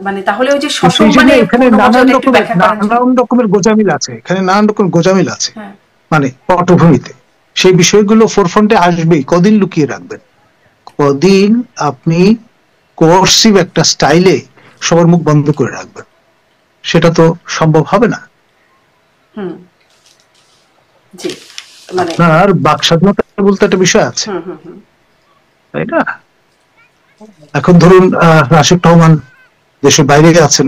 মানে তাহলে ওই যে সসম্মানে এখানে নানান রকমের গোজামিল আছে, এখানে নানান রকম গোজামিল আছে, মানে পটভূমিতে সেই বিষয়গুলো ফোরফ্রন্টে আসবেই। কদিন লুকিয়ে রাখবেন? কদিন আপনি কোয়ার্সিভ একটা স্টাইলে সবার মুখ বন্ধ করে রাখবেন? সেটা তো সম্ভব হবে না। আপনার বাক স্বাধীনতা বলতে একটা বিষয় আছে, তাই না? এখন ধরুন রাশেক রহমান দেশের বাইরে আছেন,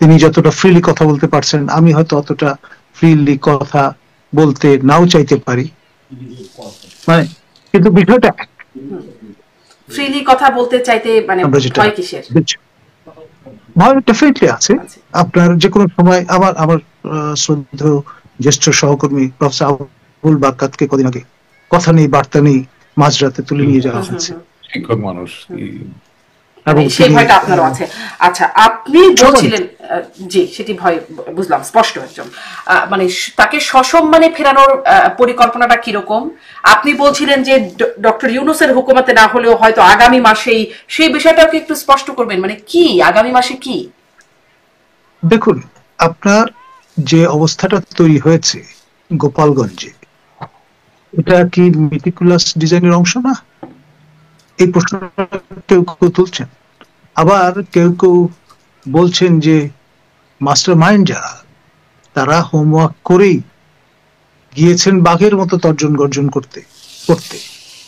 তিনি যতটা ফ্রিলি কথা বলতে পারছেন, আমি হয়তো অতটা ফ্রিলি কথা বলতে নাও চাইতে পারি, মানে কিন্তু বিষয়টা ফ্রিলি কথা বলতে চাইতে মানে ভয় কিসের? ভয় ডেফিনেটলি আছে। আপনার যে কোনো সময় আমার শ্রদ্ধেয় জ্যেষ্ঠ সহকর্মী প্রফেসর আবুল বারকাতকে কদিন আগে কথা নেই বার্তা নেই মাঝরাতে তুলে নিয়ে যাওয়া হয়েছে। শিক্ষক মানুষ, সেই ভয়টা আপনারও আছে। আচ্ছা, আপনি বলছিলেন, জি সেটি ভয় বুঝলাম, স্পষ্ট একদম, মানে তাকে সসম্মানে ফেরানোর পরিকল্পনাটা কিরকম? আপনি বলছিলেন যে ডক্টর ইউনূসের হুকুমতে না হলেও হয়তো আগামী মাসেই, সেই বিষয়টাকে একটু স্পষ্ট করবেন, মানে কি আগামী মাসে কি? দেখুন, আপনার যে অবস্থাটা তৈরি হয়েছে গোপালগঞ্জে, এটা কি মেটিকুলাস ডিজাইনের অংশ না? এই প্রশ্নটা কেউ কেউ তুলছেন। আবার কেউ কেউ বলছেন যে মাস্টার মাইন্ড যারা, তারা হোমওয়ার্ক করেই গিয়েছেন বাঘের মতো তর্জন গর্জন করতে করতে।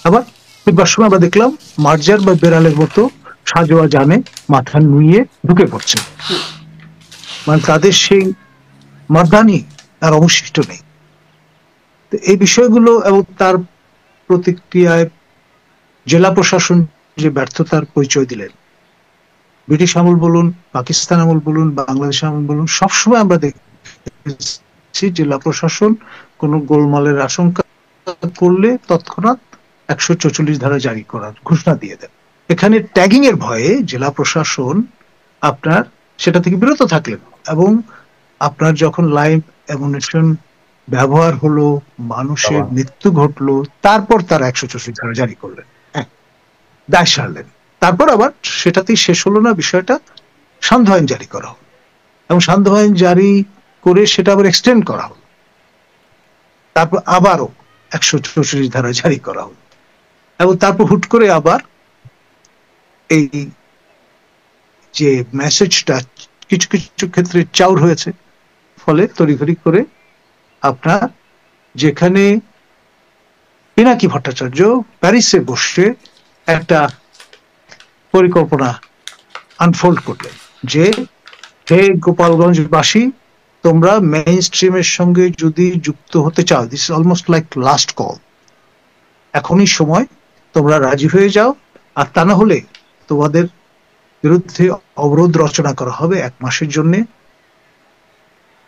আবার ফিরবার সময় আমরা দেখলাম মার্জার বা বেড়ালের মতো সাজোয়া জানে মাথা নুইয়ে ঢুকে পড়ছে। মানে তাদের সেই মর্দানি আর অবশিষ্ট নেই। তো এই বিষয়গুলো এবং তার প্রতিক্রিয়ায় জেলা প্রশাসন যে ব্যর্থতার পরিচয় দিলেন, ব্রিটিশ আমল বলুন, পাকিস্তান আমল বলুন, বাংলাদেশ আমল বলুন, সবসময় আমরা দেখছি জেলা প্রশাসন কোন গোলমালের আশঙ্কা করলে তৎক্ষণাৎ 144 ধারা জারি করার ঘোষণা দিয়ে দেন। এখানে ট্যাগিং এর ভয়ে জেলা প্রশাসন আপনার সেটা থেকে বিরত থাকলেন, এবং আপনার যখন লাইভ অ্যামুনিশন ব্যবহার হলো, মানুষের মৃত্যু ঘটলো, তারপর তার 144 ধারা জারি করলেন, দায় সারলেন। তারপর আবার সেটাতেই শেষ হলো না, বিষয়টা সান্ধ্য আইন জারি করা হলো, এবং সান্ধ্য আইন জারি করে সেটা আবার এক্সটেন্ড করা হলো, তারপর আবারও 144 ধারা জারি করা হলো, এবং তারপর হুট করে আবার এই যে মেসেজটা কিছু কিছু ক্ষেত্রে চাউর হয়েছে, ফলে তড়িঘড়ি করে আপনার যেখানে পিনাকি ভট্টাচার্য প্যারিসে বসে একটা পরিকল্পনা আনফোল্ড করলেন যে হে গোপালগঞ্জবাসী, তোমরা মেইন স্ট্রিমের সঙ্গে যদি যুক্ত হতে চাও, this is almost like last call, এখনই সময়, তোমরা রাজি হয়ে যাও, আর তা না হলে তোমাদের বিরুদ্ধে অবরোধ রচনা করা হবে 1 মাসের জন্য,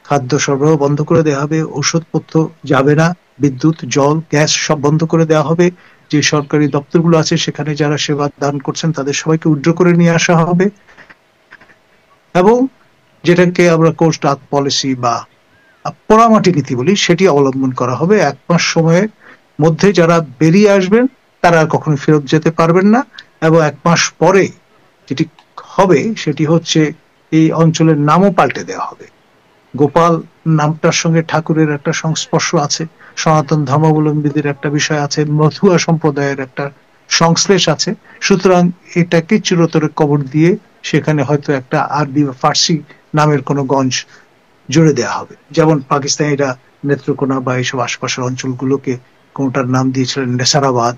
খাদ্য সরবরাহ বন্ধ করে দেওয়া হবে, ঔষধপত্র যাবে না, বিদ্যুৎ, জল, গ্যাস সব বন্ধ করে দেওয়া হবে, যে সরকারি দপ্তরগুলো আছে সেখানে যারা সেবা দান করছেন তাদের সবাইকে উইথড্র করে নিয়ে আসা হবে, এবং যেটাকে আমরা কোস্ট আর্থ পলিসি বা পোড়ামাটি নীতি বলি সেটি অবলম্বন করা হবে। 1 মাস সময়ের মধ্যে যারা বেরিয়ে আসবেন তারা আর কখনো ফেরত যেতে পারবেন না, এবং 1 মাস পরে যেটি হবে সেটি হচ্ছে এই অঞ্চলের নামও পাল্টে দেওয়া হবে। গোপাল নামটার সঙ্গে ঠাকুরের একটা সংস্পর্শ আছে, সনাতন ধর্মাবলম্বীদের একটা বিষয় আছে, মধুয়া সম্প্রদায়ের একটা সংশ্লেষ আছে, সুতরাং এটাকে চিরতরে কবর দিয়ে সেখানে হয়তো একটা আরবি বা ফার্সি নামের কোনো গঞ্জ জুড়ে দেওয়া হবে। যেমন পাকিস্তানিরা নেত্রকোনা বা এইসব আশপাশের অঞ্চলগুলোকে কোনটার নাম দিয়েছিলেন নেসারাবাদ,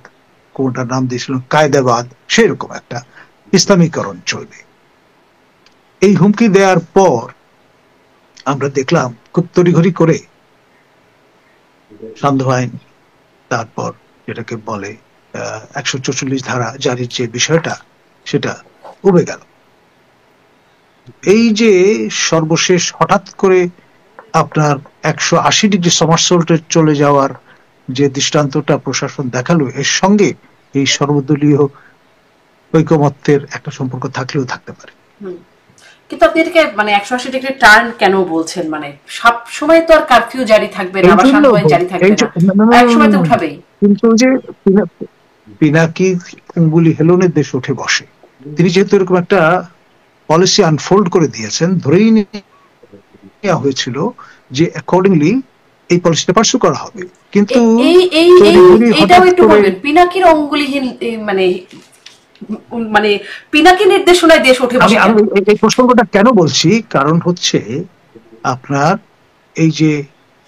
কোনটার নাম দিয়েছিলেন কায়দাবাদ, সেরকম একটা ইসলামীকরণ চলবে। এই হুমকি দেওয়ার পর আমরা দেখলাম খুব তড়িঘড়ি করে সান্ধ্য আইন, তারপর যেটাকে বলে 144 ধারা জারির যে বিষয়টা সেটা উবে গেল। এই যে সর্বশেষ হঠাৎ করে আপনার 180 ডিগ্রি সমারসল্টে চলে যাওয়ার যে দৃষ্টান্তটা প্রশাসন দেখালো, এর সঙ্গে এই সর্বদলীয় ঐকমত্যের একটা সম্পর্ক থাকলেও থাকতে পারে। কিন্তু আপনি এটাকে মানে 180 ডিগ্রি টার্ন কেন বলছেন? মানে সব সময় তো আর কারফিউ জারি থাকবে না বা সান্ধ্য আইন জারি থাকবে না, এক সময় তো উঠাবেই। কিন্তু যে পিনাকি অঙ্গুলি হেলনের দেশ উঠে বসে, তিনি যেহেতু এরকম একটা পলিসি আনফোল্ড করে দিয়েছেন, ধরেই নেওয়া হয়েছিল যে অ্যাকর্ডিংলি এই পলিসিটা পার্সু করা হবে। কিন্তু এইটাও একটু বলবেন, পিনাকির অঙ্গুলিহীন মানে মানে পিনাকি নির্দেশনায় দেশ উঠে বসে। আমি এই প্রসঙ্গটা কেন বলছি, কারণ হচ্ছে আপনার এই যে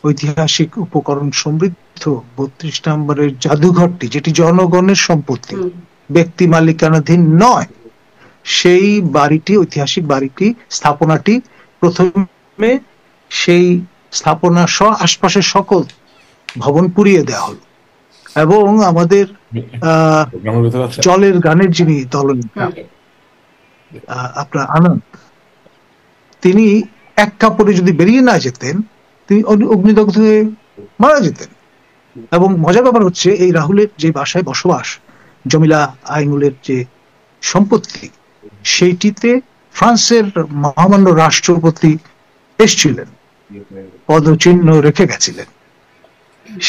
ঐতিহাসিক উপকরণ সমৃদ্ধ 32 নম্বরের জাদুঘরটি, যেটি জনগণের সম্পত্তি, ব্যক্তি মালিকানাধীন নয়, সেই বাড়িটি, ঐতিহাসিক বাড়িটি, স্থাপনাটি প্রথমে সেই স্থাপনা সহ আশপাশের সকল ভবন পুড়িয়ে দেওয়া হলো, এবং আমাদের জলের গানের যিনি দলনেতা আপনার আনন্দ, তিনি এক কাপড়ে যদি বেরিয়ে না যেতেন তিনি অগ্নিদগ্ধ হয়ে মারা যেতেন। এবং মজার ব্যাপার হচ্ছে এই রাহুলের যে বাসায় বসবাস, জমিলা আইনুলের যে সম্পত্তি, সেইটিতে ফ্রান্সের মহামান্য রাষ্ট্রপতি এসেছিলেন, পদচিহ্ন রেখে গেছিলেন।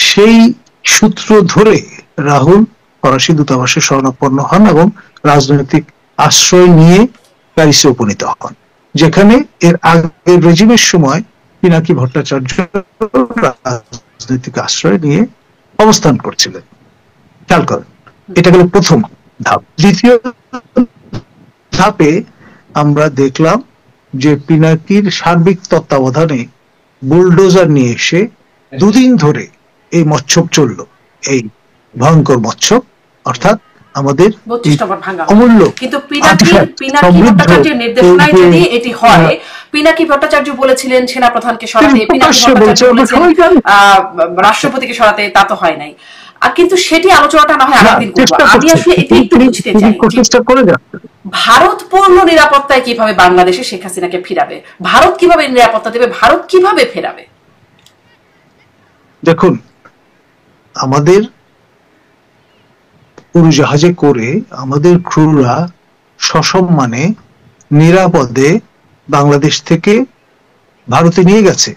সেই সূত্র ধরে রাহুল ফরাসি দূতাবাসে শরণাপন্ন হন এবং রাজনৈতিক আশ্রয় নিয়ে প্যারিসে উপনীত হন, যেখানে এর আগের রেজিমের সময় পিনাকি ভট্টাচার্য রাজনৈতিক আশ্রয় নিয়ে অবস্থান করছিলেন। খেয়াল করেন, এটা গেল প্রথম ধাপ। দ্বিতীয় ধাপে আমরা দেখলাম যে পিনাকির সার্বিক তত্ত্বাবধানে বুলডোজার নিয়ে এসে দুদিন ধরে এই মচ্ছব চলল, এই ভয়ঙ্কর মচ্ছব, অর্থাৎ আমাদের 32 নম্বর ভাঙা। অমূল্য কিন্তু পিনাকি সমৃদ্ধ ভট্টাচার্যের নির্দেশনায় যদি এটি হয়, পিনাকি ভট্টাচার্য বলেছিলেন সেনাপ্রধানকে সরাতে, পিনাকি ভট্টাচার্য বলেছেন রাষ্ট্রপতিকে সরাতে, তা তো হয় নাই। কিন্তু সেটি আলোচনাটা না হয় আরেকদিন করবো। আমি আসলে এটি একটু বুঝতে চাই, ভারত পূর্ণ নিরাপত্তায় কিভাবে বাংলাদেশে শেখ হাসিনাকে ফিরাবে, ভারত কিভাবে নিরাপত্তা দেবে, ভারত কিভাবে ফেরাবে? দেখুন, আমাদের উড়োজাহাজে করে আমাদের ক্রুরা সসম্মানে নিরাপদে বাংলাদেশ থেকে ভারতে নিয়ে গেছে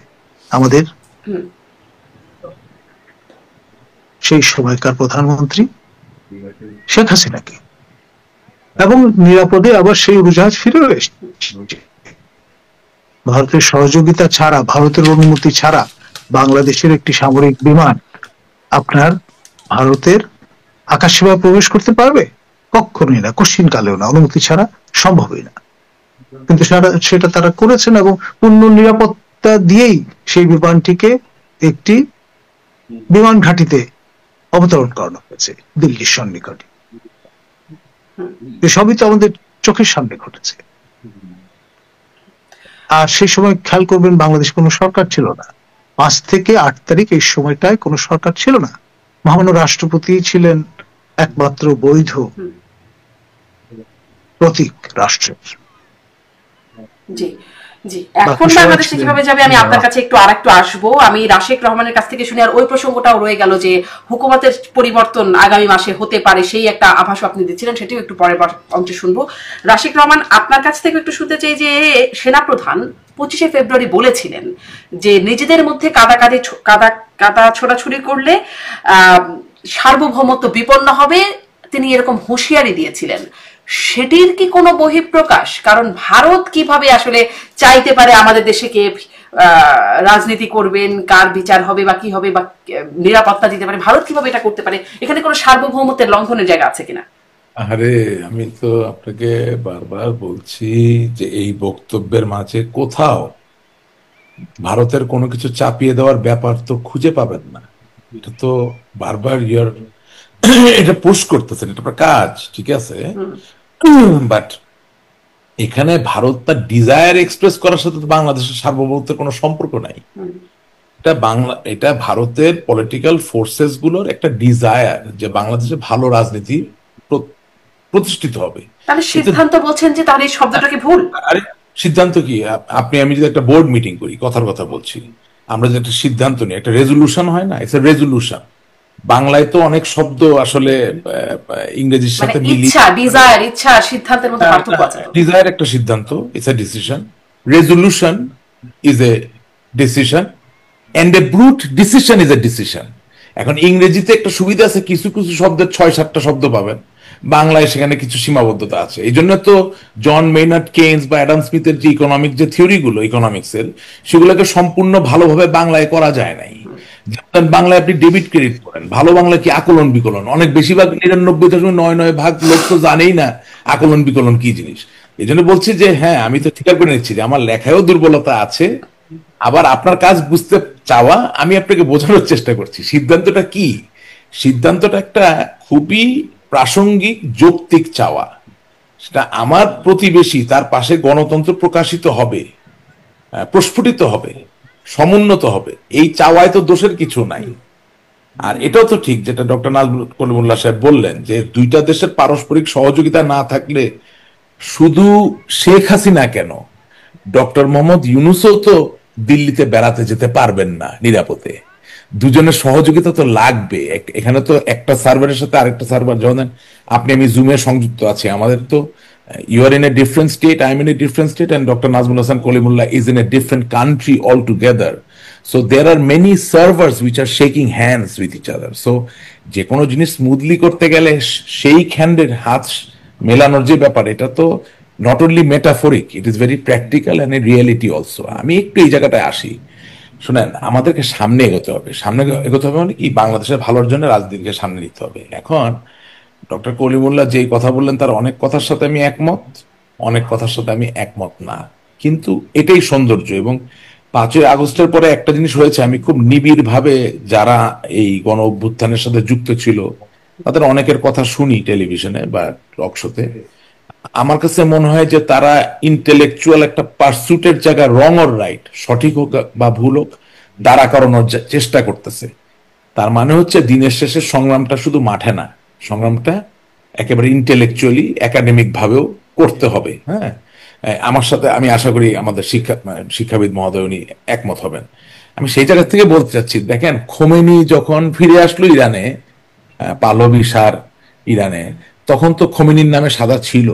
আমাদের সেই সময়কার প্রধানমন্ত্রী শেখ হাসিনাকে, এবং নিরাপদে আবার সেই উড়োজাহাজ ফিরে এসেছে। ভারতের সহযোগিতা ছাড়া, ভারতের অনুমতি ছাড়া বাংলাদেশের একটি সামরিক বিমান আপনার ভারতের আকাশসীমা প্রবেশ করতে পারবে? কখনোই না, কশ্চিনকালেও না, অনুমতি ছাড়া সম্ভবই না। কিন্তু সেটা তারা করেছেন এবং পূর্ণ নিরাপত্তা দিয়েই সেই বিমানটিকে একটি বিমান ঘাঁটিতে অবতরণ করানো হয়েছে দিল্লির সন্নিকটে। সবই তো আমাদের চোখের সামনে ঘটেছে। আর সেই সময় খেয়াল করবেন, বাংলাদেশ কোনো সরকার ছিল না। 5 থেকে 8 তারিখ এই সময়টায় কোনো সরকার ছিল না। মহামান্য রাষ্ট্রপতি ছিলেন একমাত্র বৈধ প্রতীক রাষ্ট্রের। জি জি, এখন বাংলাদেশে কিভাবে যাবে আমি আপনার কাছে আরেকটু আসবো। আমি রাশেক রহমানের কাছ থেকে শুনে আর ওই প্রসঙ্গটাও রয়ে গেল যে হুকুমতের পরিবর্তন আগামী মাসে হতে পারে, সেই একটা আভাস আপনি দিচ্ছিলেন, সেটিও একটু পরের অংশে শুনবো। রাশেক রহমান, আপনার কাছ থেকে একটু শুনতে চাই যে সেনাপ্রধান 25শে ফেব্রুয়ারি বলেছিলেন যে নিজেদের মধ্যে কাদা ছোড়াছুড়ি করলে সার্বভৌমত্ব বিপন্ন হবে, তিনি এরকম হুঁশিয়ারি দিয়েছিলেন। সেটির কি কোনো বহিঃপ্রকাশ? কারণ ভারত কিভাবে আসলে চাইতে পারে আমাদের দেশে কে রাজনীতি করবেন, কার বিচার হবে বা কি হবে বা নিরাপত্তা দিতে পারে, ভারত কিভাবে এটা করতে পারে? এখানে কোনো সার্বভৌমত্বের লঙ্ঘনের জায়গা আছে কিনা? আরে, আমি তো আপনাকে বারবার বলছি যে এই বক্তব্যের মাঝে কোথাও ভারতের কোনো কিছু চাপিয়ে দেওয়ার ব্যাপার তো খুঁজে পাবেন না। এটা তো বারবার এটা পুশ করতেছেন, এটা আপনার কাজ, ঠিক আছে। বাট এখানে ভারত তার ডিজায়ার এক্সপ্রেস করার সাথে বাংলাদেশের সার্বভৌমত্বের কোনো সম্পর্ক নাই। এটা ভারতের পলিটিক্যাল ফোর্সেস গুলোর একটা ডিজায়ার যে বাংলাদেশে ভালো রাজনীতি প্রতিষ্ঠিত হবে। তাহলে সিদ্ধান্ত বলছেন যে তার এই শব্দটাকে ভুল। আরে সিদ্ধান্ত কি? আমি যদি একটা বোর্ড মিটিং করি, কথার কথা বলছি, আমরা যে একটা সিদ্ধান্ত নিই, একটা রেজলিউশন হয় না, ইটস এ রেজলিউশন। বাংলায় তো অনেক শব্দ আসলে ইংরেজির সাথে ইচ্ছা সিদ্ধান্তের মধ্যে পার্থক্য আছে। ডিজায়ার একটা সিদ্ধান্ত, it's a decision. Resolution is a decision and a brute decision is a decision. এখন ইংরেজিতে একটা সুবিধা আছে, কিছু কিছু শব্দের 6-7টা শব্দ পাবেন, বাংলায় সেখানে কিছু সীমাবদ্ধতা আছে। এই জন্য তো জন মেইনার্ড কেইনস বা অ্যাডাম স্মিথের যে ইকোনমিক যে থিওরিগুলো ইকোনমিক্সের, সেগুলোকে সম্পূর্ণ ভালোভাবে বাংলায় করা যায় নাই। বাংলায় আপনি ডেবিট ক্রেডিট করেন, ভালো বাংলা কি আকলন বিকলন, অনেক বেশিরভাগ 99.99% লোক তো জানেই না আকলন বিকলন কি জিনিস। এই জন্য বলছি যে হ্যাঁ, আমি তো স্বীকার করে নিচ্ছি যে আমার লেখায়ও দুর্বলতা আছে, আবার আপনার কাজ বুঝতে চাওয়া, আমি আপনাকে বোঝানোর চেষ্টা করছি। সিদ্ধান্তটা কি? সিদ্ধান্তটা একটা খুবই প্রাসঙ্গিক যৌক্তিক চাওয়া। সেটা আমার প্রতিবেশী, তার পাশে গণতন্ত্র প্রকাশিত হবে, প্রস্ফুটিত হবে, সমুন্নত হবে, এই চাওয়ায় তো দোষের কিছু নাই। আর এটাও তো ঠিক যেটা ডক্টর নাজমুল কলিমুল্লাহ সাহেব বললেন যে দুইটা দেশের পারস্পরিক সহযোগিতা না থাকলে শুধু শেখ হাসিনা কেন, ডক্টর মোহাম্মদ ইউনূসও তো দিল্লিতে বেড়াতে যেতে পারবেন না নিরাপদে। দুজনের সহযোগিতা তো লাগবে। এখানে তো একটা সার্ভারের সাথে আরেকটা সার্ভার, যখন আপনি আমি জুমে সংযুক্ত আছি, আমাদের তো you are in a different state, I am in a different state, and Dr. Nazmul Hasan Kalimullah is in a different country altogether. So there are many servers which are shaking hands with each other. So যে কোনো জিনিস smoothly করতে গেলে সেই হ্যান্ডের হাত মেলানোর যে ব্যাপার, এটা তো not only metaphoric, it is very practical and a reality also. আমি একটু এই জায়গাটায় আসি। শুনেন, আমাদেরকে সামনে এগোতে হবে। সামনে এগোতে হবে মানে কি, বাংলাদেশের ভালোর জন্য রাজনীতিকে সামনে নিতে হবে। এখন ডক্টর কলিমুল্লাহ যেই কথা বললেন তার অনেক কথার সাথে আমি একমত, অনেক কথার সাথে আমি একমত না, কিন্তু এটাই সৌন্দর্য। এবং 5ই আগস্টের পরে একটা জিনিস হয়েছে, আমি খুব নিবিড় ভাবে যারা এই গণ অভ্যুত্থানের সাথে যুক্ত ছিল তাদের অনেকের কথা শুনি টেলিভিশনে বা টক শোতে। আমার কাছে মনে হয় যে তারা ইন্টেলেকচুয়াল একটা পার্সুটের জায়গায় রং অর রাইট, সঠিক হোক বা ভুল হোক, দাঁড়া করানোর চেষ্টা করতেছে। তার মানে হচ্ছে দিনের শেষে সংগ্রামটা শুধু মাঠে না, সংগ্রামটা একেবারে ইন্টেলেকচুয়ালি একাডেমিক ভাবেও করতে হবে। হ্যাঁ, আমার সাথে আমি আশা করি আমাদের শিক্ষাবিদ মহোদয় উনি একমত হবেন। আমি সেই জায়গা থেকে বলতে চাচ্ছি, দেখেন খোমেনি যখন ফিরে আসলো ইরানে, পাহলভি সার ইরানে, তখন তো খোমেনির নামে সাদা ছিল,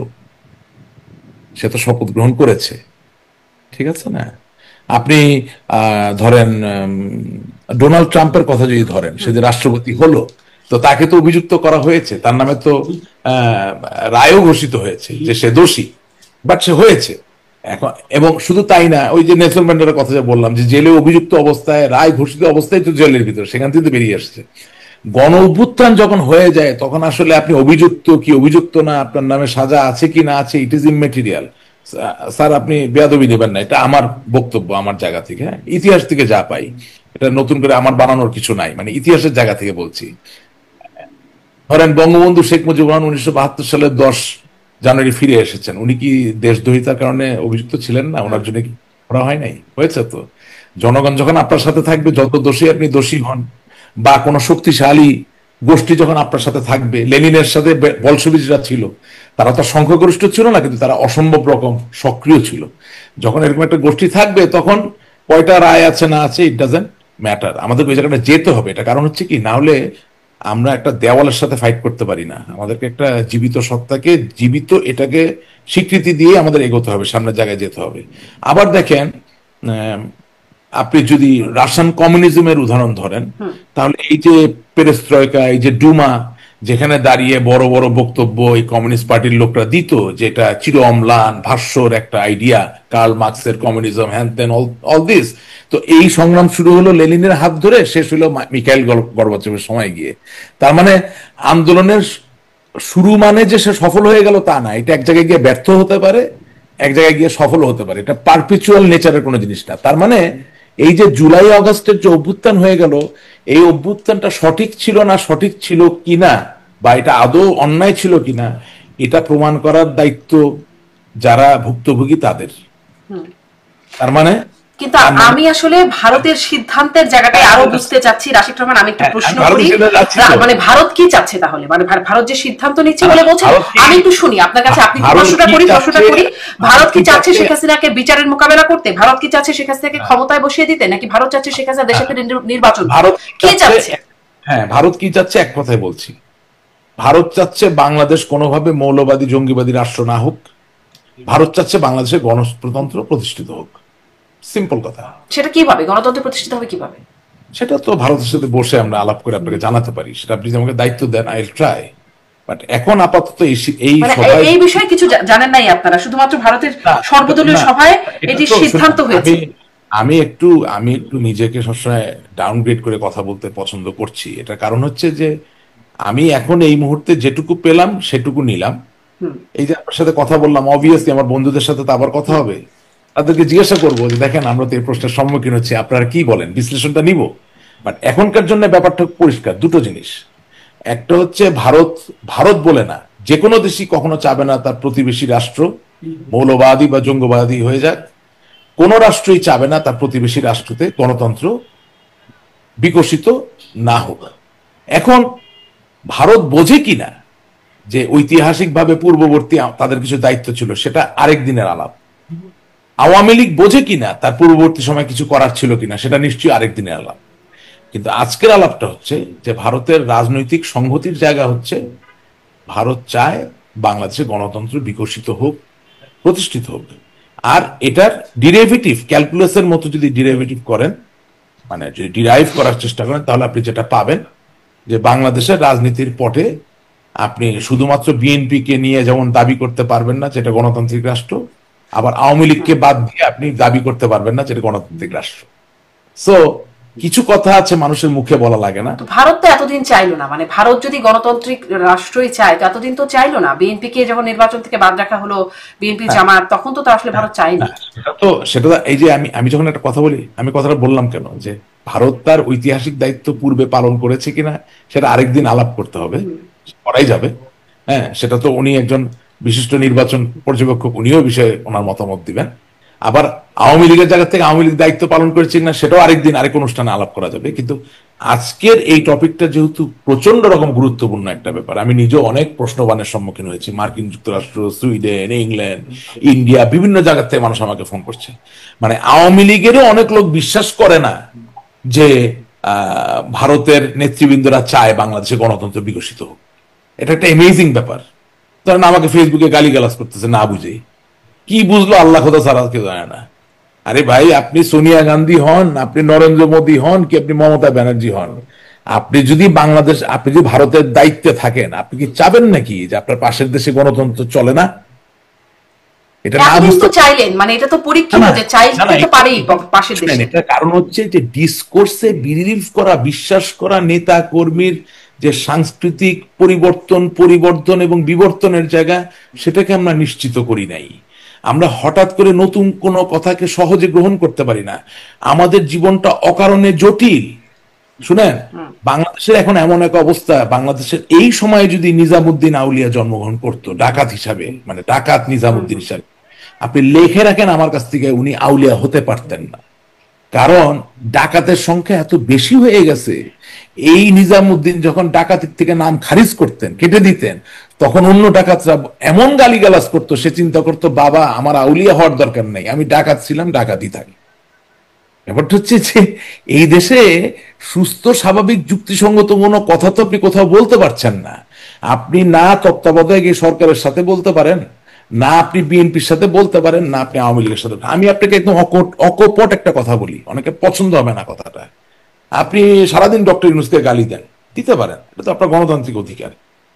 সে তো শপথ গ্রহণ করেছে, ঠিক আছে না? আপনি ধরেন ডোনাল্ড ট্রাম্পের কথা যদি ধরেন, সে যে রাষ্ট্রপতি হলো, তো তাকে তো অভিযুক্ত করা হয়েছে, তার নামে তো রায়ও ঘোষিত হয়েছে যে সে দোষী, বাট সে হয়েছে এখন। এবং শুধু তাই না, ওই যে নেলসন ম্যান্ডেলার কথা যে বললাম, যে জেলে অভিযুক্ত অবস্থায়, রায় ঘোষিত অবস্থায় তো জেলের ভিতরে, সেখান থেকে তো বেরিয়ে আসছে। গণ অভ্যুত্থান যখন হয়ে যায় তখন আসলে আপনি অভিযুক্ত কি অভিযুক্ত না, আপনার নামে সাজা আছে কি না আছে, ইট ইজ ইমমেটেরিয়াল। স্যার আপনি বেয়াদবি নেবেন না, এটা আমার বক্তব্য, আমার জায়গা থেকে, হ্যাঁ, ইতিহাস থেকে যা পাই, এটা নতুন করে আমার বানানোর কিছু নাই, মানে ইতিহাসের জায়গা থেকে বলছি। ধরেন বঙ্গবন্ধু শেখ মুজিবুর রহমান 1972 সালের 10 জানুয়ারি ফিরে এসেছেন, উনি কি দেশদ্রোহিতার কারণে অভিযুক্ত ছিলেন না? ওনার জন্য কি করা হয় নাই? হয়েছে তো। জনগণ যখন আপনার সাথে থাকবে, যত দোষী আপনি দোষী হন, বা কোনো শক্তিশালী গোষ্ঠী যখন আপনার সাথে থাকবে, লেনিনের সাথে বলশবিজরা ছিল, তারা তো সংখ্যাগরিষ্ঠ ছিল না, কিন্তু তারা অসম্ভব রকম সক্রিয় ছিল। যখন এরকম একটা গোষ্ঠী থাকবে, তখন কয়টা রায় আছে না আছে ইট ডাজেন্ট ম্যাটার, আমাদের ওই জায়গাটা যেতে হবে। এটা কারণ হচ্ছে কি, না হলে আমরা একটা দেওয়ালের সাথে ফাইট করতে পারি না, আমাদেরকে একটা জীবিত সত্তাকে, জীবিত এটাকে স্বীকৃতি দিয়ে আমাদের এগোতে হবে, সামনের জায়গায় যেতে হবে। আবার দেখেন, আপনি যদি রাশিয়ান কমিউনিজমের উদাহরণ ধরেন, তাহলে এই যে পেরেস্ত্রয়কা, এই যে ডুমা, যেখানে দাঁড়িয়ে বড় বড় বক্তব্য এই কমিউনিস্ট পার্টির লোকরা দিত, যেটা চির অম্লান ভাষ্যর একটা আইডিয়া, কার্ল মার্কসের কমিউনিজম, হ্যান তেন অল দিস। তো এই সংগ্রাম শুরু হলো লেনিনের হাত ধরে, শেষ হলো মিখাইল গর্বাচেভের সময় গিয়ে। তার মানে আন্দোলনের শুরু মানে যে সে সফল হয়ে গেল তা না, এটা এক জায়গায় গিয়ে ব্যর্থ হতে পারে, এক জায়গায় গিয়ে সফল হতে পারে, এটা পারপিচুয়াল নেচারের কোনো জিনিস না। তার মানে এই যে জুলাই আগস্টের যে অভ্যুত্থান হয়ে গেল, এই অভ্যুত্থানটা সঠিক ছিল না, সঠিক ছিল কিনা, বা এটা আদৌ অন্যায় ছিল কিনা, এটা প্রমাণ করার দায়িত্ব যারা ভুক্তভোগী তাদের। তার মানে কিন্তু আমি আসলে ভারতের সিদ্ধান্তের জায়গাটাই আরো বুঝতে চাচ্ছি। রাশিদ রহমান, আমি একটু প্রশ্ন করি, মানে ভারত কি চাচ্ছে তাহলে? মানে ভারত যে সিদ্ধান্ত নিচ্ছে বলে বলছে, আমি একটু শুনি আপনার কাছে, আপনি প্রশ্নটা করি। ভারত কি চাচ্ছে শেখ হাসিনাকে বিচারের মোকাবেলা করতে? ভারত কি চাচ্ছে শেখ হাসিনাকে ক্ষমতায় বসিয়ে দিতে? নাকি ভারত চাচ্ছে শেখ হাসিনা দেশে ফিরে নির্বাচন? কি চাচ্ছে? হ্যাঁ, ভারত কি চাচ্ছে এক কথায় বলছি, ভারত চাচ্ছে বাংলাদেশ কোনোভাবে মৌলবাদী জঙ্গিবাদী রাষ্ট্র না হোক, ভারত চাচ্ছে বাংলাদেশে গণতন্ত্র প্রতিষ্ঠিত হোক। সিম্পল কথা। সেটা কিভাবে গণতন্ত্র প্রতিষ্ঠিত হবে, কিভাবে? সেটা তো ভারতের সাথে বসে আমরা আলাপ করে আপনাকে জানাতে পারি, সেটা আপনি আমাকে দায়িত্ব দেন, আই উইল ট্রাই। বাট এখন আপাতত এই বিষয়ে কিছু জানেন নাই আপনারা, শুধুমাত্র ভারতের সর্বদলীয় সভায় এটি সিদ্ধান্ত হয়েছে। আমি একটু নিজেকে সবসময় ডাউনগ্রেড করে কথা বলতে পছন্দ করছি। এটার কারণ হচ্ছে যে আমি এখন এই মুহূর্তে যেটুকু পেলাম সেটুকু নিলাম। এই যে আপনার সাথে কথা বললাম, অবভিয়াসলি আমার বন্ধুদের সাথে তো আবার কথা হবে, তাদেরকে জিজ্ঞাসা করবো যে দেখেন আমরা তো এই প্রশ্নের সম্মুখীন হচ্ছি, আপনারা কি বলেন, বিশ্লেষণটা নিব। বাট এখনকার জন্য ব্যাপারটা পরিষ্কার, দুটো জিনিস। একটা হচ্ছে ভারত বলে না, যে কোনো দেশই কখনো চাবে না তার প্রতিবেশী রাষ্ট্র মৌলবাদী বা জঙ্গবাদী হয়ে যাক। কোন রাষ্ট্রই চাবে না তার প্রতিবেশী রাষ্ট্রতে গণতন্ত্র বিকশিত না হোক। এখন ভারত বোঝে কিনা যে ঐতিহাসিকভাবে পূর্ববর্তী তাদের কিছু দায়িত্ব ছিল, সেটা আরেক দিনের আলাপ। আওয়ামী লীগ বোঝে কিনা তার পূর্ববর্তী সময় কিছু করার ছিল কিনা, সেটা নিশ্চয়ই আরেক দিনের আলাপ। কিন্তু আজকের আলাপটা হচ্ছে যে ভারতের রাজনৈতিক সংহতির জায়গা হচ্ছে ভারত চায় বাংলাদেশে গণতন্ত্র বিকশিত হোক, প্রতিষ্ঠিত হোক। আর এটার ডিরাইভেটিভ ক্যালকুলাসের মতো যদি ডিরাইভেটিভ করেন, মানে যদি ডিরাইভ করার চেষ্টা করেন, তাহলে আপনি যেটা পাবেন যে বাংলাদেশের রাজনীতির পটে আপনি শুধুমাত্র বিএনপি কে নিয়ে যেমন দাবি করতে পারবেন না যেটা গণতান্ত্রিক রাষ্ট্র, আবার আওয়ামী লীগকে বাদ দিয়ে আপনি দাবি করতে পারবেন না যেটা গণতান্ত্রিক রাষ্ট্র। সো কিছু কথা আছে মানুষের মুখে বলা লাগে না। তো ভারত তো এতদিন চাইলো না, মানে ভারত যদি গণতান্ত্রিক রাষ্ট্রই চায় তো এতদিন তো চাইলো না। বিএনপি কে যখন নির্বাচন থেকে বাদ রাখা হলো, বিএনপি জামাত, তখন তো আসলে ভারত চায়নি। সেটা এই যে আমি যখন একটা কথা বলি, আমি কথাটা বললাম কেন যে ভারত তার ঐতিহাসিক দায়িত্ব পূর্বে পালন করেছে কিনা সেটা আরেকদিন আলাপ করতে হবে, করাই যাবে। হ্যাঁ, সেটা তো উনি একজন বিশিষ্ট নির্বাচন পর্যবেক্ষক, উনিও বিষয়ে ওনার মতামত দিবেন। আবার আওয়ামী লীগের জায়গা থেকে আওয়ামী লীগ দায়িত্ব পালন করেছে কিনা সেটাও আরেকদিন আরেক অনুষ্ঠানে আলাপ করা যাবে। কিন্তু আজকের এই টপিকটা যেহেতু প্রচন্ড রকম গুরুত্বপূর্ণ একটা ব্যাপার, আমি নিজেও অনেক প্রশ্নবানের সম্মুখীন হয়েছি। মার্কিন যুক্তরাষ্ট্র, সুইডেন, ইংল্যান্ড, ইন্ডিয়া, বিভিন্ন জায়গা থেকে মানুষ আমাকে ফোন করছে। মানে আওয়ামী লীগেরও অনেক লোক বিশ্বাস করে না যে ভারতের নেতৃবৃন্দরা চায় বাংলাদেশে গণতন্ত্র বিকশিত হোক। এটা একটা অ্যামেজিং ব্যাপার। ধরেন আমাকে ফেসবুকে গালিগালাজ করতেছে না বুঝেই, কি বুঝলো আল্লাহ খোদা ছাড়া কেউ জানে না। আরে ভাই, আপনি সোনিয়া গান্ধী হন, আপনি নরেন্দ্র মোদী হন, কি আপনি মমতা ব্যানার্জি হন, আপনি যদি ভারতের দায়িত্বে থাকেন, আপনি কি চাবেন নাকি যে আপনার পাশের দেশে গণতন্ত্র চলে না? এটা না বুঝতে চাইলেন, মানে এটা তো পরীক্ষিত যে চাইতে তো পারেই পাশের দেশে। এটা কারণ হচ্ছে যে ডিসকোর্সে বিলিভ করা, বিশ্বাস করা নেতা কর্মীর যে সাংস্কৃতিক পরিবর্তন এবং বিবর্তনের জায়গা, সেটাকে আমরা নিশ্চিত করি নাই। আমরা হঠাৎ করে নতুন কোনো কথাকে সহজে গ্রহণ করতে পারি না। আমাদের জীবনটা অকারণে জটিল। শুনেন, বাংলাদেশের এখন এমন এক অবস্থা, বাংলাদেশের এই সময়ে যদি নিজামুদ্দিন আউলিয়া জন্মগ্রহণ করতো ডাকাত হিসাবে, মানে ডাকাত নিজামুদ্দিন হিসাবে, আপনি লিখে রাখেন আমার কাছ থেকে, উনি আউলিয়া হতে পারতেন না। কারণ ডাকাতের সংখ্যা এত বেশি হয়ে গেছে। এই নিজামুদ্দিন যখন ডাকাতের থেকে নাম খারিজ করতেন, কেটে দিতেন, তখন অন্য ডাকাতরা এমন গালিগালাজ করতো, সে চিন্তা করতো বাবা আমার আউলিয়া হওয়ার দরকার নাই, আমি ডাকাত ছিলাম, ডাকাতই থাকি। ব্যাপারটা হচ্ছে যে এই দেশে সুস্থ স্বাভাবিক যুক্তিসঙ্গত কোনো কথা তো আপনি কোথাও বলতে পারছেন না। আপনি না তত্ত্বাবধায়ক এই সরকারের সাথে বলতে পারেন, না আপনি বিএনপির সাথে বলতে পারেন, না আপনি আওয়ামী লীগের সাথে। আমি আপনাকে একদম অকপট একটা কথা বলি, অনেকে পছন্দ হবে না কথাটা। আপনি সারাদিন ডক্টর ইউনূসকে গালি দেন, দিতে পারেন, এটা তো আপনার গণতান্ত্রিক অধিকার।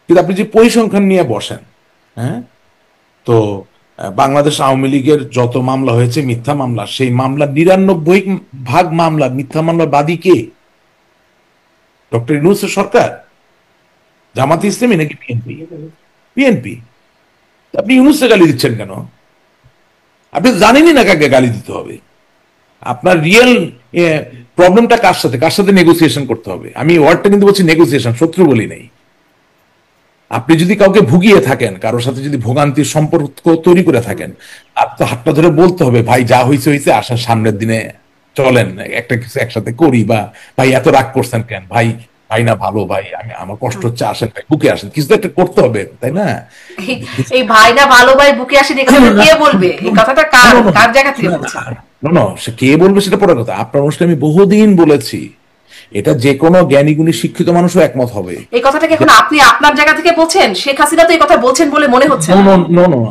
কিন্তু আপনি যে পরিসংখ্যান নিয়ে বসেন, হ্যাঁ, তো বাংলাদেশ আওয়ামী লীগের যত মামলা হয়েছে মিথ্যা মামলা, সেই মামলা ৯৯% মামলা মিথ্যা মামলার বাদী কে? ডক্টর ইউনূসের সরকার, জামাত ইসলামী নাকি বিএনপি? বিএনপি। আপনি ইউনূসকে গালি দিচ্ছেন কেন? আপনি জানেনই না কাকে গালি দিতে হবে। আপনার রিয়েল প্রবলেমটা কার সাথে নেগোসিয়েশন করতে হবে। আমি ওয়ার্ডটা কিন্তু বলছি নেগোসিয়েশন, শত্রু বলি নাই। আপনি যদি কাউকে ভুগিয়ে থাকেন, কারোর সাথে যদি ভোগান্তির সম্পর্ক তৈরি করে থাকেন, আর তো হাতটা ধরে বলতে হবে ভাই যা হয়েছে আসার সামনের দিনে চলেন একটা কিছু একসাথে করি, বা ভাই এত রাগ করছেন কেন, ভাই ভাই না ভালো, ভাই আমি আমার কষ্ট হচ্ছে, আসেন ভাই বুকে আসেন, কিছু একটা করতে হবে, তাই না? এই ভাই না ভালো, ভাই বুকে আসেন, এই কথাটা কে বলবে? এই কথাটা কার জায়গা থেকে বলছেন? না, সে কে বলবে সেটা পরের কথা। আপনার অনুষ্ঠানে আমি বহুদিন বলেছি, এটা যে কোনো জ্ঞানী গুণী শিক্ষিত মানুষও একমত হবে। এই কথাটাকে এখন আপনি আপনার জায়গা থেকে বলছেন? শেখ হাসিনা তো এই কথা বলছেন বলে মনে হচ্ছে না।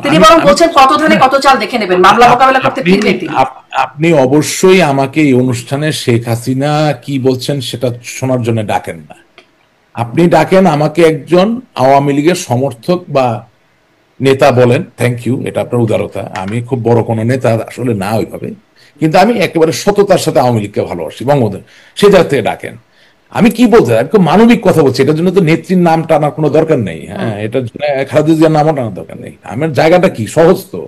তিনি বরং বলছেন কত ধানে কত চাল দেখে নেবেন, মামলা মোকাবেলা করতে ফিরবেন তিনি। আপনি অবশ্যই আমাকে এই অনুষ্ঠানে শেখ হাসিনা কি বলছেন সেটা শোনার জন্য ডাকেন না। আপনি ডাকেন আমাকে একজন আওয়ামী লীগের সমর্থক বা নেতা বলেন, থ্যাংক ইউ, এটা আপনার উদারতা। আমি খুব বড় কোনো নেতা আসলে না ওইভাবে, কিন্তু আমি একেবারে সততার সাথে আওয়ামী লীগকে ভালোবাসি, বঙ্গবন্ধু, সে জায়গা থেকে ডাকেন। আমি কি বলতে চাই, খুব মানবিক কথা বলছি, এটার জন্য তো নেত্রীর নাম টানার কোনো দরকার নেই। হ্যাঁ, এটার জন্য খালেদা জিয়ার নামও টানার দরকার নেই। আমার জায়গাটা কি সহজ, তো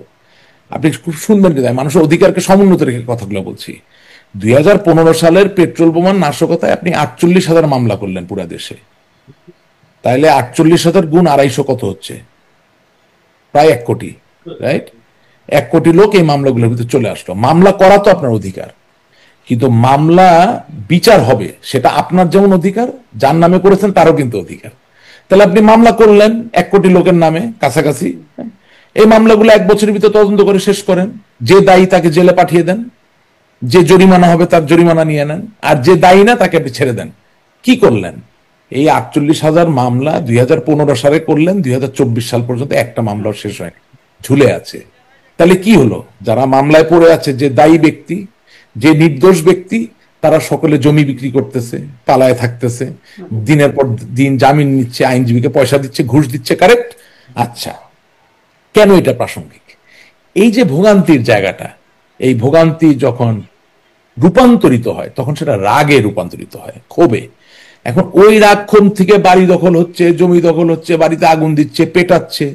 আপনি খুব শুনবেন কি, মানুষের অধিকারকে সমুন্নত রেখে কথাগুলো বলছি। 2015 সালের পেট্রোল বোমার নাশকতায় আপনি 48,000 মামলা করলেন পুরা দেশে, তাইলে 48,000 গুণ 250 কত হচ্ছে? প্রায় 1 কোটি, রাইট? 1 কোটি লোক এই মামলাগুলোর ভিতরে চলে আসলো। মামলা করা তো আপনার অধিকার, কিন্তু মামলা বিচার হবে সেটা আপনার যেমন অধিকার, যার নামে করেছেন তারও কিন্তু অধিকার। তাহলে আপনি মামলা করলেন 1 কোটি লোকের নামে কাছাকাছি, এই মামলাগুলো 1 বছরের ভিতরে তদন্ত করে শেষ করেন, যে দায়ী তাকে জেলে পাঠিয়ে দেন, যে জরিমানা হবে তার জরিমানা নিয়ে নেন, আর যে দায়ী না তাকে আপনি ছেড়ে দেন। কি করলেন? এই 48,000 মামলা 2015 সালে করলেন, 2024 সাল পর্যন্ত একটা মামলাও শেষ হয়নি, ঝুলে আছে। তাহলে কি হলো? যারা মামলায় পড়ে আছে, যে দায়ী ব্যক্তি, যে নির্দোষ ব্যক্তি, তারা সকলে জমি বিক্রি করতেছে, পালায় থাকতেছে, দিনের পর দিন জামিন নিচ্ছে, আইনজীবীকে পয়সা দিচ্ছে, ঘুষ দিচ্ছে, কারেক্ট? আচ্ছা, কেন এটা প্রাসঙ্গিক? এই যে ভোগান্তির জায়গাটা, এই ভোগান্তি যখন রূপান্তরিত হয় তখন সেটা রাগে রূপান্তরিত হয়, ক্ষোভে। এখন ওই রাগ ক্ষোভ থেকে বাড়ি দখল হচ্ছে, জমি দখল হচ্ছে, বাড়িতে আগুন দিচ্ছে, পেটাচ্ছে।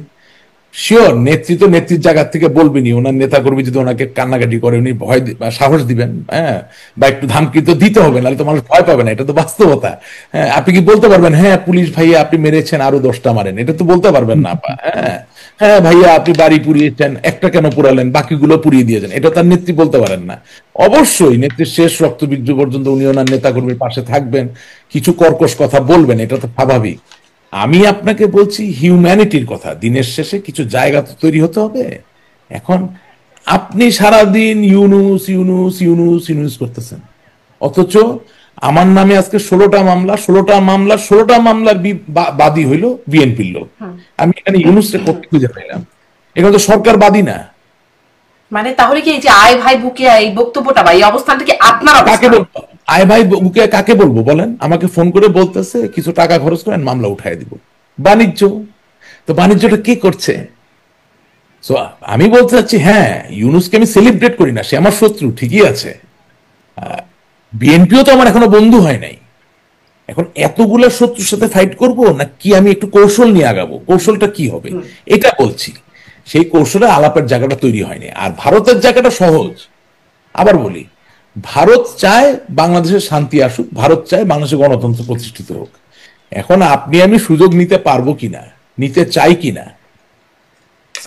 শিওর নেতৃত্ব নেত্রীর জায়গা থেকে বলবেনি, ওনার নেতা কর্মী যদি ওনাকে কান্নাকাটি করে উনি ভয় বা সাহস দিবেন, হ্যাঁ, বা একটু ধামকি তো দিতে হবে, নাহলে তো মানুষ ভয় পাবে না, এটা তো বাস্তবতা। হ্যাঁ, আপনি কি বলতে পারবেন হ্যাঁ পুলিশ ভাইয়া আপনি মেরেছেন আরো 10টা মারেন? এটা তো বলতে পারবেন না। হ্যাঁ, হ্যাঁ ভাইয়া আপনি বাড়ি পুড়িয়েছেন, একটা কেন পুরালেন, বাকিগুলো পুড়িয়ে দিয়েছেন, এটা তার নেত্রী বলতে পারেন না। অবশ্যই নেত্রীর শেষ রক্তবীর্য পর্যন্ত উনি ওনার নেতা কর্মীর পাশে থাকবেন, কিছু কর্কশ কথা বলবেন, এটা তো স্বাভাবিক। আমি আপনাকে বলছি হিউম্যানিটির কথা, দিনের শেষে কিছু জায়গা তো তৈরি হতে হবে। এখন আপনি সারাদিন ইউনুস ইউনুস ইউনুস ইউনুস করতেছেন, অথচ আমার নামে আজকে 16টা মামলা, 16টা মামলার বাদী হইল বিএনপির লোক। আমি এখানে ইউনুসকে করতে খুঁজে পাইলাম, এখানে তো সরকার বাদী না। মানে তাহলে কি এই যে আয় ভাই বুকে এই বক্তব্যটা বা এই অবস্থানটা কি আপনার কাকে অবস্থান? বলবো আয় ভাই বুকে, কাকে বলবো বলেন? আমাকে ফোন করে বলতেছে কিছু টাকা খরচ করেন মামলা উঠাই দিব। বাণিজ্য, তো বাণিজ্যটা কি করছে? সো আমি বলতে চাচ্ছি হ্যাঁ, ইউনুসকে আমি সেলিব্রেট করি না, সে আমার শত্রু ঠিকই আছে। বিএনপিও তো আমার এখনো বন্ধু হয় নাই। এখন এতগুলা শত্রুর সাথে ফাইট করব না কি আমি একটু কৌশল নিয়ে আগাবো? কৌশলটা কি হবে এটা বলছি। সেই কৌশলে আলাপের জায়গাটা তৈরি হয়নি। আর ভারতের জায়গাটা সহজ। আবার বলি, ভারত চায় বাংলাদেশের শান্তি আসুক, ভারত চায় বাংলাদেশের গণতন্ত্র প্রতিষ্ঠিত হোক। এখন আপনি আমি সুযোগ নিতে পারবো কিনা, নিতে চাই কিনা,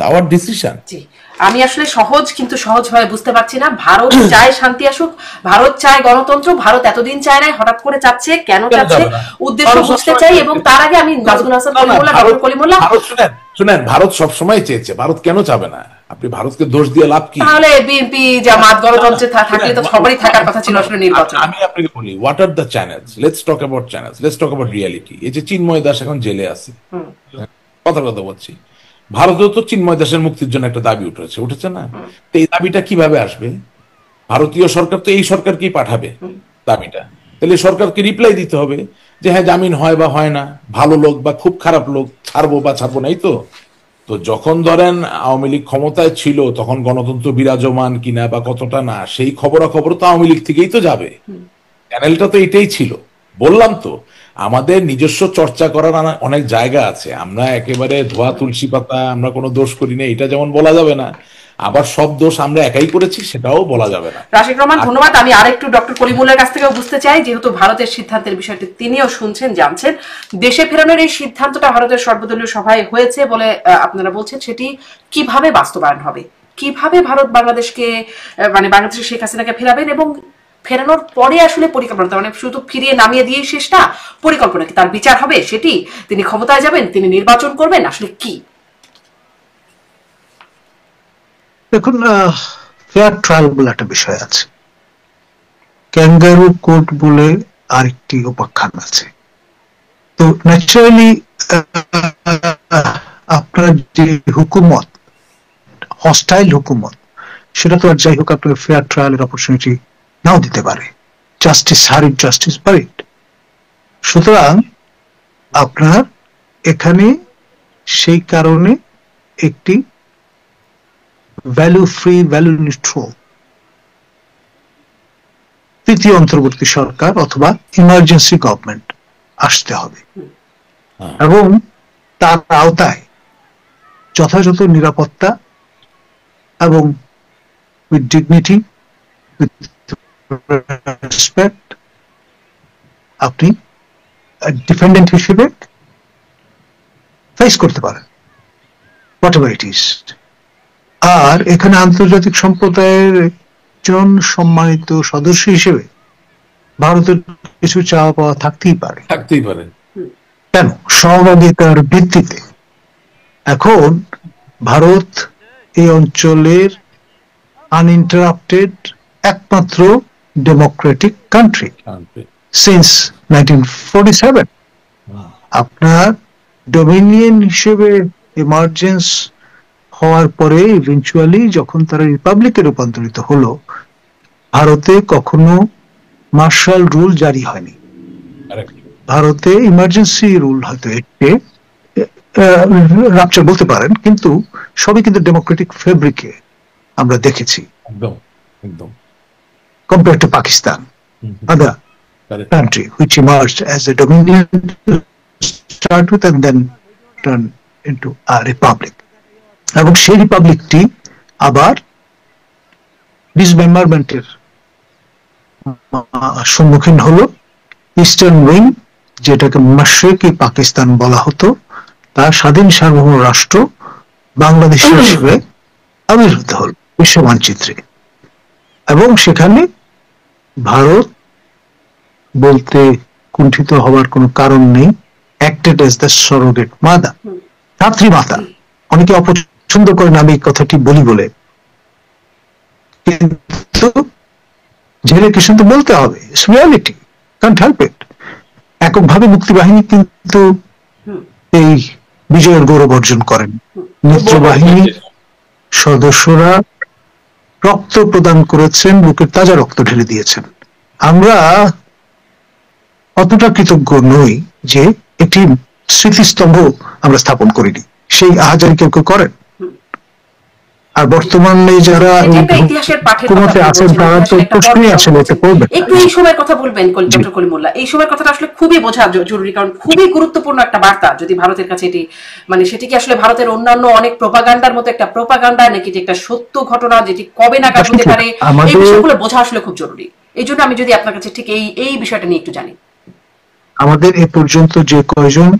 আওয়ার ডিসিশন। জি, আমি আসলে সহজ কিন্তু সহজভাবে বুঝতে পারছি না। ভারত চায় শান্তি আসুক, ভারত চায় গণতন্ত্র, ভারত এতদিন চায় না, হঠাৎ করে চাচ্ছে, কেন চাচ্ছে উদ্দেশ্য বুঝতে চাই। এবং তার আগে আমি নাজমুল হাসান কলিমুল্লাহ, ডক্টর কলিমুল্লাহ, শুনেন, ভারত সবসময় চেয়েছে, ভারত কেন চাবে না? আপনি ভারতকে দোষ দিয়ে লাভ কি? তাহলে বিএনপি জামাত গণতন্ত্রে থাকলে তো সবারই থাকার কথা ছিল আসলে নির্বাচন। আমি আপনাকে বলি, what are the channels, let's talk about channels, let's talk about reality. এই যে চিন্ময় দাস এখন জেলে আছে, কথা বলছি, ভারতেও তো চিন্ময় দাসের মুক্তির জন্য একটা দাবি উঠেছে না? তো এই দাবিটা কিভাবে আসবে? ভারতীয় সরকার তো এই সরকারকেই পাঠাবে দাবিটা, তাহলে সরকারকে রিপ্লাই দিতে হবে যে হ্যাঁ জামিন হয় বা হয় না, ভালো লোক বা খুব খারাপ লোক, ছাড়বো বা ছাড়বো নাই। তো তো যখন ধরেন আওয়ামী লীগ ক্ষমতায় ছিল তখন গণতন্ত্র বিরাজমান কিনা বা কতটা না, সেই খবরাখবর তো আওয়ামী লীগ থেকেই তো যাবে। চ্যানেলটা তো এটাই ছিল। বললাম তো, আমাদের নিজস্ব চর্চা করার অনেক জায়গা আছে। আমরা একেবারে ধোয়া তুলসী পাতা, আমরা কোনো দোষ করি না, এটা যেমন বলা যাবে না, আবার সব দোষ আমরা একাই করেছি সেটাও বলা যাবে না। রাশিদ রহমান, ধন্যবাদ। আমি আরেকটু ডক্টর কলিমুল্লাহর কাছ থেকেও বুঝতে চাই, যেহেতু ভারতের সিদ্ধান্তের বিষয়টি তিনিও শুনছেন, জানছেন, দেশে ফেরানোর এই সিদ্ধান্তটা ভারতের সর্বদলীয় সভায় হয়েছে বলে আপনারা বলছেন, সেটি কিভাবে বাস্তবায়ন হবে? কিভাবে ভারত বাংলাদেশকে মানে বাংলাদেশের শেখ হাসিনাকে ফেরাবেন এবং ফেরানোর পরে আসলে পরিকল্পনা, মানে শুধু ফিরিয়ে নামিয়ে দিয়ে শেষটা, পরিকল্পনা কি? তার বিচার হবে সেটি? তিনি ক্ষমতায় যাবেন, তিনি নির্বাচন করবেন, আসলে কি? দেখুন, ফেয়ার ট্রায়াল বলে একটা বিষয় আছে, ক্যাঙ্গারু কোর্ট বলে আরেকটি উপাখ্যান আছে। তো ন্যাচারালি আপনার যে হুকুমত, হস্টাইল হুকুমত, সেটা তো আর যাই হোক আপনাকে ফেয়ার ট্রায়ালের অপরচুনিটি নাও দিতে পারে। Justice হারিড, justice buried. সুতরাং আপনার এখানে সেই কারণে একটি ভ্যালু ফ্রি, ভ্যালু নিউট্রাল তৃতীয় অন্তর্বর্তী সরকার অথবা ইমার্জেন্সি গভর্নমেন্ট আসতে হবে এবং তার আওতায় যথাযথ নিরাপত্তা এবং উইথ ডিগনিটি, উইথ রেসপেক্ট আপনি ডিফেন্ডেন্ট হিসেবে ফেস করতে পারেন, হোয়াট এভার ইট ইজ। আর এখানে আন্তর্জাতিক সম্প্রদায়ের একজন সম্মানিত সদস্য হিসেবে ভারতের কিছু চাওয়া পাওয়া থাকতেই পারে। কেন? সহভাগিতার ভিত্তিতে। এখন ভারত এই অঞ্চলের আনইন্টারাপ্টেড একমাত্র ডেমোক্রেটিক কান্ট্রি সিন্স 1947। আপনার ডোমিনিয়ন হিসেবে ইমার্জেন্স হওয়ার পরে ইভেন্চুয়ালি যখন তারা রিপাবলিকে রূপান্তরিত হলো, ভারতে কখনো মার্শাল রুল জারি হয়নি। ভারতে ইমার্জেন্সি রুল হয়তো একটু রাপচার বলতে পারেন, কিন্তু সবই কিন্তু ডেমোক্রেটিক ফেব্রিকে আমরা দেখেছি। compared to Pakistan, other Correct. country which emerged as a dominion to start with and then turned into a republic. এবং সেই রিপাবলিকটি আবার ডিসমেম্বারমেন্টের সম্মুখীন হলো। ইস্টার্ন উইং, যেটাকে মাশরিকি পাকিস্তান বলা হতো, তার স্বাধীন সার্বভৌম রাষ্ট্র বাংলাদেশ হিসেবে আবির্ভূত হল বিশ্ব মানচিত্রে। এবং সেখানে ভারত বলতে কুণ্ঠিত হওয়ার কোনো কারণ নেই, acted as the surrogate mother, ধাত্রী মাতা। অনেকে অপছন্দ করেন আমি এই কথাটি বলি বলে, কিন্তু জেনে কিছু তো বলতে হবে, it's reality, can't help it. এককভাবে মুক্তিবাহিনী কিন্তু এই বিজয়ের গৌরব অর্জন করেন। মিত্রবাহিনী সদস্যরা রক্ত প্রদান করেছেন, বুকের তাজা রক্ত ঢেলে দিয়েছেন। আমরা অতটা কৃতজ্ঞ নই যে একটি স্মৃতিস্তম্ভ আমরা স্থাপন করিনি, সেই আহাজারি কেউ কেউ করেন। আর বর্তমানে যারা হুকুমতে আছেন তারা তো প্রশ্নই আসলে এটা করবেন। একটু এই সময়ের কথা বলবেন ডক্টর কলিমুল্লাহ, এই সময়ের কথাটা আসলে খুবই বোঝা জরুরি, কারণ খুবই গুরুত্বপূর্ণ একটা বার্তা। যদি ভারতের কাছে এটি মানে সেটি কি আসলে ভারতের অন্যান্য অনেক প্রোপাগান্ডার মতো একটা প্রোপাগান্ডা, নাকি একটা সত্য ঘটনা যেটি কবে নাগাদ হতে পারে, এই বিষয়গুলো বোঝা আসলে খুব জরুরি। এই জন্য আমি যদি আপনার কাছে ঠিক এই বিষয়টা নিয়ে একটু জানি। আমাদের এ পর্যন্ত যে কয়জন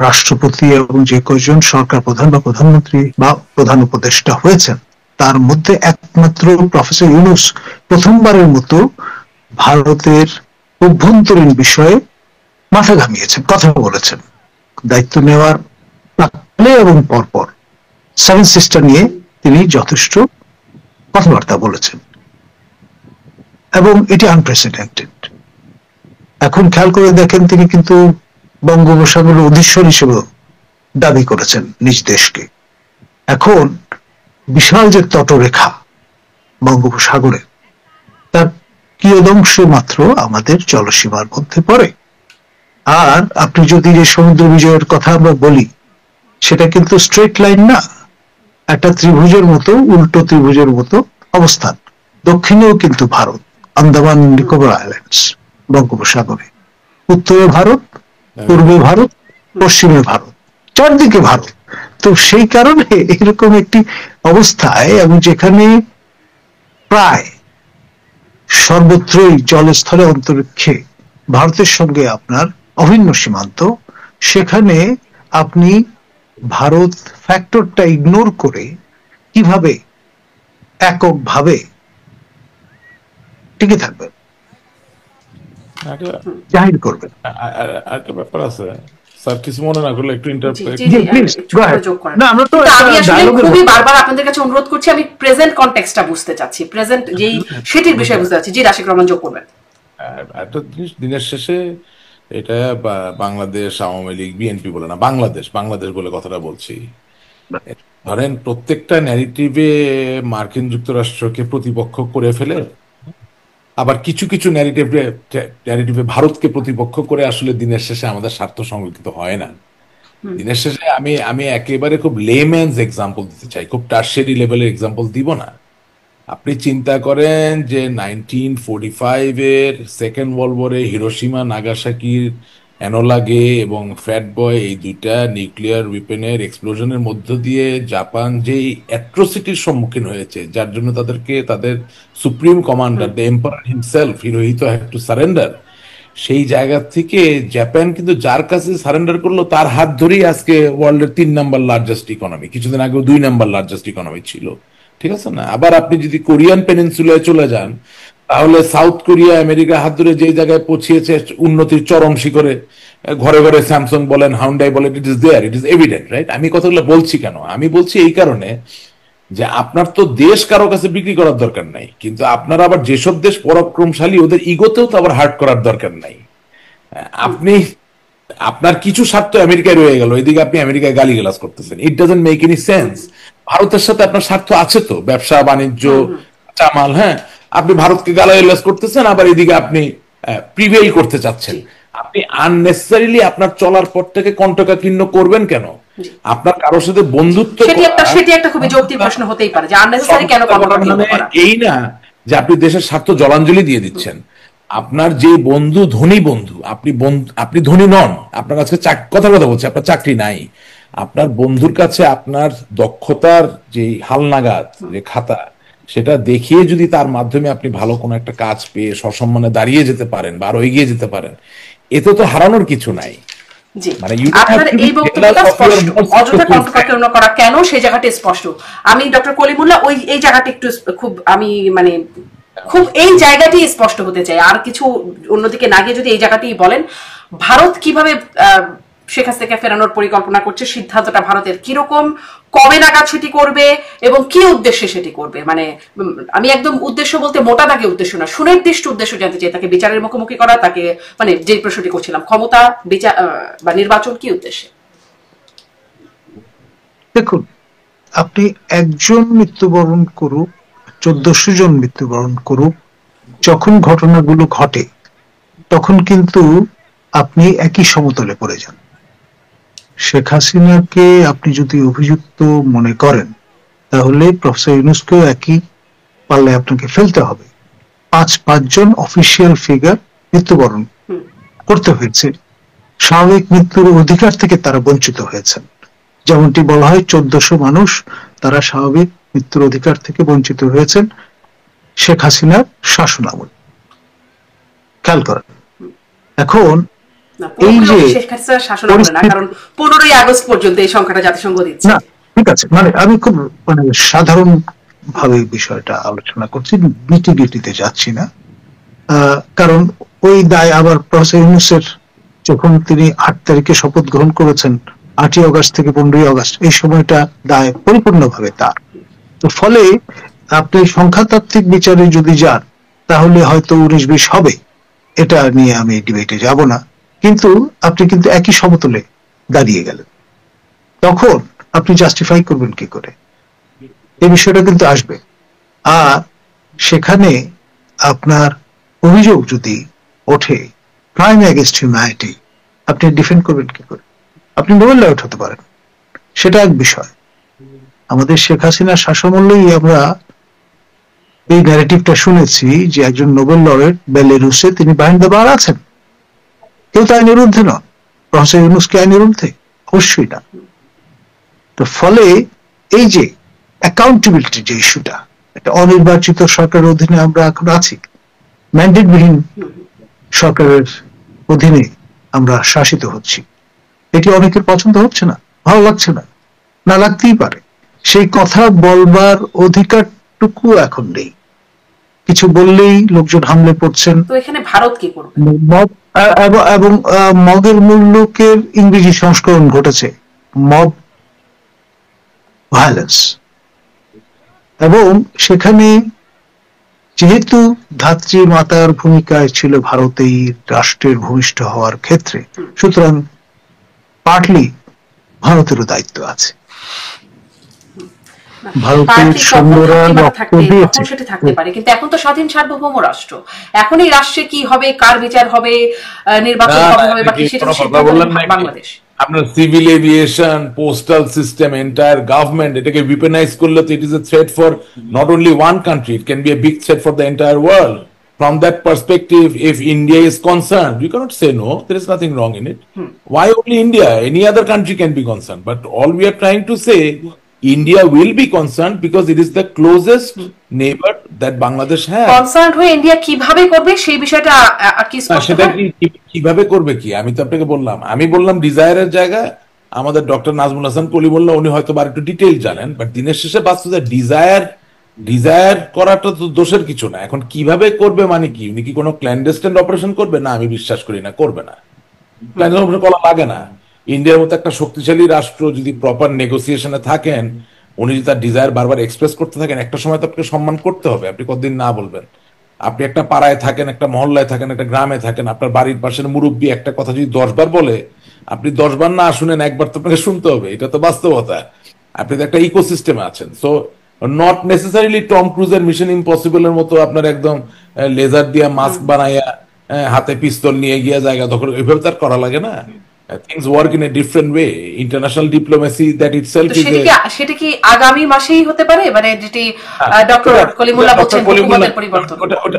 রাষ্ট্রপতি এবং যে কয়জন সরকার প্রধান বা প্রধানমন্ত্রী বা প্রধান উপদেষ্টা হয়েছেন, তার মধ্যে একমাত্র প্রফেসর ইউনূস প্রথমবারের মতো ভারতের অভ্যন্তরীণ বিষয়ে মাথা ঘামিয়েছেন, কথা বলেছেন। দায়িত্ব নেওয়ার প্রাক্কালে এবং পরপর সেভেন সিস্টার নিয়ে তিনি যথেষ্ট কথাবার্তা বলেছেন এবং এটি আনপ্রেসিডেন্টেড। এখন খেয়াল করে দেখেন, তিনি কিন্তু বঙ্গোপসাগরের অধীশ্বর হিসেবে দাবি করেছেন নিজ দেশকে। এখন বিশাল যে তটরেখা বঙ্গোপসাগরে, তার কিয়দংশ মাত্র আমাদের জলসীমার মধ্যে পড়ে। আর আপনি যদি যে সমুদ্র বিজয়ের কথা আমরা বলি, সেটা কিন্তু স্ট্রেট লাইন না, একটা ত্রিভুজের মতো, উল্টো ত্রিভুজের মতো অবস্থান। দক্ষিণেও কিন্তু ভারত, আন্দামান নিকোবর আইল্যান্ডস বঙ্গোপসাগরে, উত্তরে ভারত, পূর্বে ভারত, পশ্চিমে ভারত, চারদিকে ভারত। তো সেই কারণে এরকম একটি অবস্থায়, এবং যেখানে প্রায় সর্বত্রই জলস্থলে অন্তরিক্ষে ভারতের সঙ্গে আপনার অভিন্ন সীমান্ত, সেখানে আপনি ভারত ফ্যাক্টরটা ইগনোর করে কিভাবে এককভাবে টিকে থাকবেন, জাহির করবেন। একটা ব্যাপার আছে স্যার, কিছু মনে না করলে একটু খুবই বারবার আপনাদের কাছে অনুরোধ করছি, আমি প্রেজেন্ট কনটেক্সটটা বুঝতে চাচ্ছি, প্রেজেন্ট যেই সেটির বিষয়ে বুঝতে চাচ্ছি। জি রাশিক রহমান যোগ করবেন। একটা জিনিস, দিনের শেষে এটা বাংলাদেশ আওয়ামী লীগ বিএনপি বলে না, বাংলাদেশ বলে কথাটা বলছি। ধরেন প্রত্যেকটা ন্যারেটিভে মার্কিন যুক্তরাষ্ট্রকে প্রতিপক্ষ করে ফেলে, আবার কিছু কিছু ন্যারেটিভে ভারতকে প্রতিপক্ষ করে আসলে দিনের শেষে আমাদের স্বার্থ সংরক্ষিত হয় না। দিনের শেষে আমি একেবারে খুব লেম্যানস এক্সাম্পল দিতে চাই, খুব টার্সিয়ারি লেভেলের এক্সাম্পল দিব না। আপনি চিন্তা করেন যে 1945 এর সেকেন্ড ওয়ার্ল্ড ওয়ারে হিরোশিমা নাগাসাকির এনোলা গে এবং ফ্যাট বয়, এই দুইটা নিউক্লিয়ার উইপেনের এক্সপ্লোশনের মধ্য দিয়ে জাপান যেই অ্যাট্রোসিটির সম্মুখীন হয়েছে, যার জন্য তাদেরকে তাদের supreme commander the emperor himself Hirohito had to surrender. সেই জায়গা থেকে জাপান কিন্তু যার কাছে সারেন্ডার করলো, তার হাত ধরেই আজকে ওয়ার্ল্ডের 3 নাম্বার লার্জেস্ট ইকোনমি, কিছুদিন আগেও 2 নাম্বার লার্জেস্ট ইকোনমি ছিল, ঠিক আছে না? আবার আপনি যদি কোরিয়ান পেনিনসুলায় চলে যান, তাহলে সাউথ কোরিয়া আমেরিকা হাত ধরে যে জায়গায় পৌঁছিয়েছে উন্নতির চরম শিখরে, ঘরে ঘরে স্যামসাং বলেন, হাউন্ডাই বলেন, it is there, it is evident, right? আমি কথাগুলো বলছি কেন? আমি বলছি এই কারণে যে আপনার তো দেশ কারো কাছে বিক্রি করার দরকার নাই, কিন্তু আপনার আবার যেসব দেশ পরাক্রমশালী, ওদের ইগোতেও তো আবার হার্ট করার দরকার নাই। আপনি আপনার কিছু স্বার্থ আমেরিকায় রয়ে গেল, এদিকে আপনি আমেরিকায় গালিগালাজ করতেছেন, it doesn't make any sense. ভারতের সাথে আপনার স্বার্থ আছে তো, ব্যবসা বাণিজ্য, চামাল, হ্যাঁ, আপনি ভারতকে গালাগালাজ করতেছেন, আবার এদিকে আপনি প্রিভেইল করতে চাচ্ছেন। আপনি আননেসেসারিলি আপনার চলার পথটাকে কণ্টকাকীর্ণ করবেন কেন? আপনার কারোর সাথে বন্ধুত্ব, সেটি একটা খুবই যৌক্তিক প্রশ্ন হতেই পারে যে আননেসেসারি কেন কণ্টকাকীর্ণ করা। এই না যে আপনি দেশের স্বার্থ জলাঞ্জলি দিয়ে দিচ্ছেন। আপনার যে বন্ধু ধনী বন্ধু, আপনি ধনী নন, আপনার কাছে কথা বলছে আপনার চাকরি নাই, আপনার বন্ধুর কাছে আপনার দক্ষতার যে হালনাগাদ যে খাতা সেটা দেখিয়ে যদি তার মাধ্যমে আপনি ভালো কোনো একটা কাজ পেয়ে সসম্মানে দাঁড়িয়ে যেতে পারেন বা আরো এগিয়ে যেতে পারেন, এতে তো হারানোর কিছু নাই। জি, মানে আপনার এই বক্তব্যটা স্পষ্ট, অযথা কণ্ঠকাকীর্ণ করা কেন সেই জায়গাটা স্পষ্ট। আমি ডক্টর কলিমুল্লাহ এই জায়গাটা একটু খুব আমি মানে খুব এই জায়গাটি স্পষ্ট হতে চাই, আর কিছু অন্যদিকে না গিয়ে যদি এই জায়গাটি বলেন, ভারত কিভাবে শেখ হাসিনাকে ফেরানোর পরিকল্পনা করছে, সিদ্ধান্তটা ভারতের কিরকম, কবে নাগাদ সেটি করবে এবং কি উদ্দেশ্যে সেটি করবে। মানে আমি একদম উদ্দেশ্য বলতে মোটা দাগে উদ্দেশ্য না, সুনির্দিষ্ট উদ্দেশ্য জানতে চাই, তাকে বিচারের মুখোমুখি করা, তাকে মানে যে প্রশ্নটি করছিলাম ক্ষমতা বিচার বা নির্বাচন, কি উদ্দেশ্যে? দেখুন, আপনি একজন মৃত্যুবরণ করুক, 1400 জন মৃত্যুবরণ করুক, যখন ঘটনাগুলো ঘটে তখন কিন্তু আপনি একই সমতলে পড়ে যান। শেখ হাসিনাকে আপনি যদি অভিযুক্ত মনে করেন তাহলে প্রফেসর ইউনূসকেও একই পাল্লায় আপনাকে ফেলতে হবে। পাঁচজন অফিসিয়াল ফিগার মৃত্যুবরণ করতে হয়েছে, স্বাভাবিক মৃত্যুর অধিকার থেকে তারা বঞ্চিত হয়েছেন। যেমনটি বলা হয় 1400 মানুষ তারা স্বাভাবিক মৃত্যুর অধিকার থেকে বঞ্চিত হয়েছেন শেখ হাসিনার শাসনামলে। খেয়াল করেন। এখন এই যে শেখ হাসিনার শাসনামলে না, কারণ 15ই আগস্ট পর্যন্ত এই সংখ্যাটা জাতিসংঘ দিচ্ছে। না, ঠিক আছে, মানে আমি খুব মানে সাধারণ ভাবে বিষয়টা আলোচনা করছি, বিটিগিটিতে যাচ্ছি না। কারণ ওই দায় আবার প্রফেসর ইউনূসের যখন তিনি 8 তারিখে শপথ গ্রহণ করেছেন, 8ই আগস্ট থেকে 15ই আগস্ট, এই সময়টা দায় পরিপূর্ণভাবে তার। তো ফলে আপনি সংখ্যাতাত্ত্বিক বিচারে যদি যান তাহলে হয়তো 19-20 হবে, এটা নিয়ে আমি ডিবেটে যাব না, কিন্তু আপনি কিন্তু একই সমতলে দাঁড়িয়ে গেলেন। তখন আপনি জাস্টিফাই করবেন কি করে, এই বিষয়টা কিন্তু আসবে। আর সেখানে আপনার অভিযোগ যদি ওঠে ক্রাইম এগেইনস্ট হিউম্যানিটি, আপনি ডিফেন্ড করবেন কি করে? আপনি নোবেল লরেট হতে পারেন, সেটা এক বিষয়। আমাদের শেখ হাসিনার শাসনামলেই আমরা এই ন্যারেটিভটা শুনেছি যে একজন নোবেল লরেট বেলারুসে তিনি বাহিনী বার আছেন, কেউ তো আইনের ঊর্ধ্বে নন। প্রফেসর ইউনূস কি আইনের ঊর্ধ্বে? অবশ্যই না। তো ফলে এই যে অ্যাকাউন্টেবিলিটি যে ইস্যুটা, একটা অনির্বাচিত সরকারের অধীনে আমরা এখন আছি, ম্যান্ডেটবিহীন সরকারের অধীনে আমরা শাসিত হচ্ছি, এটি অনেকের পছন্দ হচ্ছে না, ভালো লাগছে না, না লাগতেই পারে। সেই কথা বলবার অধিকারটুকু এখন নেই। কিছু বললেই লোকজন হামলে পড়ছেন। তো এখানে ভারত কি করবে? এবং মগের মূল্যকের ইংরেজি সংস্করণ ঘটেছে, মব ভায়োলেন্স। এবং সেখানে যেহেতু ধাত্রী মাতার ভূমিকায় ছিল ভারতেই রাষ্ট্রের ভূমিষ্ঠ হওয়ার ক্ষেত্রে, সুতরাং পার্টলি ভারতেরও দায়িত্ব আছে। ভারতের সৈন্যরা রক্ত দিয়েছে, সেটা থাকতে পারে, কিন্তু এখন তো স্বাধীন সার্বভৌম রাষ্ট্র। এখন এই রাষ্ট্রে কি হবে, কার বিচার হবে, নির্বাচন কবে হবে বা কি, সেটা বাংলাদেশ। আপনার civil aviation, postal system, entire government, এটাকে উইপেনাইজ করলে তো it is a threat for not only one country, it can B a big threat for the entire world. From that perspective, if India is concerned, you cannot say no. There is nothing wrong in it. Why only India? Any other country can be concerned. But all we are trying to say, India will be concerned because it is the closest neighbor that Bangladesh has. Concerned হয়ে India কিভাবে করবে সেই বিষয়টা কি স্পষ্ট? সেটা কিভাবে করবে কি আমি তো আপনাকে বললাম, আমি বললাম ডিজায়ারের জায়গায় আমাদের ডক্টর নাজমুল হাসান কলিমুল্লাহ উনি হয়তো আর একটু ডিটেইল জানেন, বাট দিনের শেষে বাস্তবে ডিজায়ার করাটা তো দোষের কিছু না। এখন কিভাবে করবে মানে কি, উনি কি কোনো ক্ল্যান্ডেস্টাইন অপারেশন করবে? না, আমি বিশ্বাস করি না, করবে না। ক্ল্যান্ডেস্টাইন অপারেশন করা লাগে না। ইন্ডিয়ার মতো একটা শক্তিশালী রাষ্ট্র যদি প্রপার নেগোসিয়েশনে থাকেন, উনি যদি তার ডিজায়ার বারবার এক্সপ্রেস করতে থাকেন, একটা সময় তো আপনাকে সম্মান করতে হবে। আপনি কতদিন না বলবেন? আপনি একটা পাড়ায় থাকেন, একটা মহল্লায় থাকেন, একটা গ্রামে থাকেন, আপনার বাড়ির পাশের মুরব্বী একটা কথা যদি 10 বার বলে, আপনি 10 বার না শুনেন, একবার তো আপনাকে শুনতে হবে। এটা তো বাস্তবতা। আপনি তো একটা ইকোসিস্টেমে আছেন। সো নট নেসেসারিলি টম ক্রুজের মিশন ইম্পসিবল এর মতো আপনার একদম লেজার দিয়া মাস্ক বানাইয়া হাতে পিস্তল নিয়ে গিয়ে জায়গা দখল, এইভাবে তার করা লাগে না। things work in a different way. International diplomacy that itself তো is সেটা কি আগামী মাসেই হতে পারে, মানে যেটি ডক্টর কলিমুল্লাহ বলছেন হুকুমতের পরিবর্তন?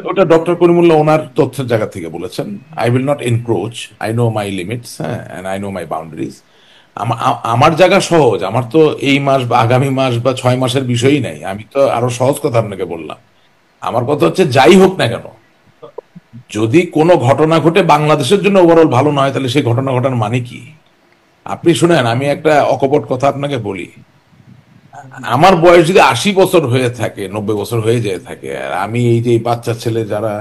ওটা ডক্টর কলিমুল্লাহ ওনার তথ্যের জায়গা থেকে বলেছেন। I will not encroach, I know my limits, and I know my boundaries. আমার জায়গা সহজ, আমার তো এই মাস বা আগামী মাস বা 6 মাসের বিষয়ই নাই। আমি তো আরো সহজ কথা আপনাকে বললাম। আমার কথা হচ্ছে যাই হোক না কেন, যদি কোনো ঘটনা ঘটে বাংলাদেশের জন্য ওভারঅল ভালো না হয়, তাহলে সেই ঘটনা ঘটার মানে কি? আপনি শুনেন, আমি একটা অকপট কথা আপনাকে বলি। আমার বয়স যদি 80 বছর হয়ে থাকে, 90 বছর হয়ে যেয়ে থাকে, আর আমি এই যে বাচ্চা ছেলে যারা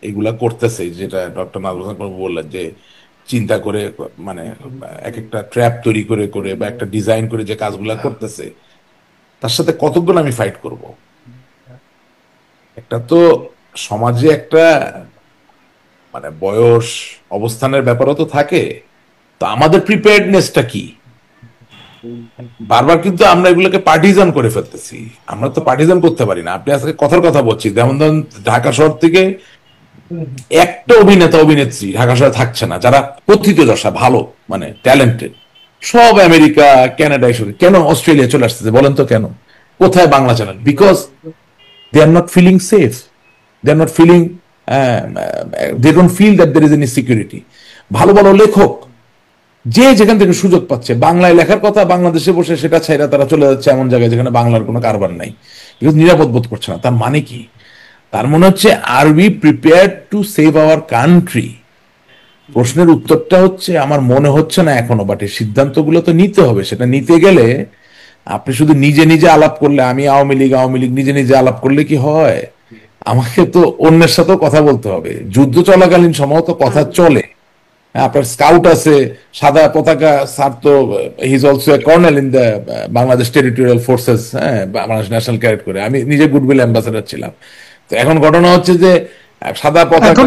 এগুলা করতেছে, যেটা ডক্টর নাজমুল হাসান বললেন যে চিন্তা করে, মানে এক একটা ট্র্যাপ তৈরি করে করে বা একটা ডিজাইন করে যে কাজগুলা করতেছে, তার সাথে কতক্ষণ আমি ফাইট করব? একটা তো সমাজে একটা মানে বয়স অবস্থানের ব্যাপারও তো থাকে। তো আমাদের প্রিপেয়ার্ডনেসটা কি? বারবার কিন্তু আমরা এগুলোকে পার্টিজান করে ফেলতেছি। আমরা তো পার্টিজান করতে পারি না। আপনি আজকে কথার কথা বলছি, যেমন ধরুন ঢাকা শহর থেকে একটা অভিনেতা অভিনেত্রী ঢাকা শহরে থাকছে না যারা কথিত দশা ভালো, মানে ট্যালেন্টেড, সব আমেরিকা কানাডা এসে, কেন অস্ট্রেলিয়া চলে আসতেছে বলেন তো? কেন? কোথায় Bangla channel? Because they are not feeling safe, they are not feeling, they don't feel that there is any security. ভালো ভালো লেখক যে যেখান থেকে সুযোগ পাচ্ছে বাংলায় লেখার কথা, বাংলাদেশে বসে সেটা ছাইরা তারা চলে যাচ্ছে এমন জায়গায় যেখানে বাংলার কোনো কারবার নাই, বিকজ নিরাপদ বোধ করছে না। তার মানে কি? তার মনে হচ্ছে আর we prepared to save our country? প্রশ্নের উত্তরটা হচ্ছে আমার মনে হচ্ছে না এখনো, বাট এই সিদ্ধান্তগুলো তো নিতে হবে। সেটা নিতে গেলে আপনি শুধু নিজে নিজে আলাপ করলে, আমি আওয়ামী লীগ নিজে নিজে আলাপ করলে কি হয়? আমাকে তো অন্যের সাথেও কথা বলতে হবে। যুদ্ধ চলাকালীন সময় তো কথা চলে। আপনার স্কাউট আছে, সাদা পতাকা, স্যার তো he is also a colonel in the Bangladesh territorial forces, হ্যাঁ, বাংলাদেশ ন্যাশনাল ক্যাডেট করে। আমি নিজে গুডউইল অ্যাম্বাসেডর ছিলাম। তো এখন ঘটনা হচ্ছে যে সাদা পতাকা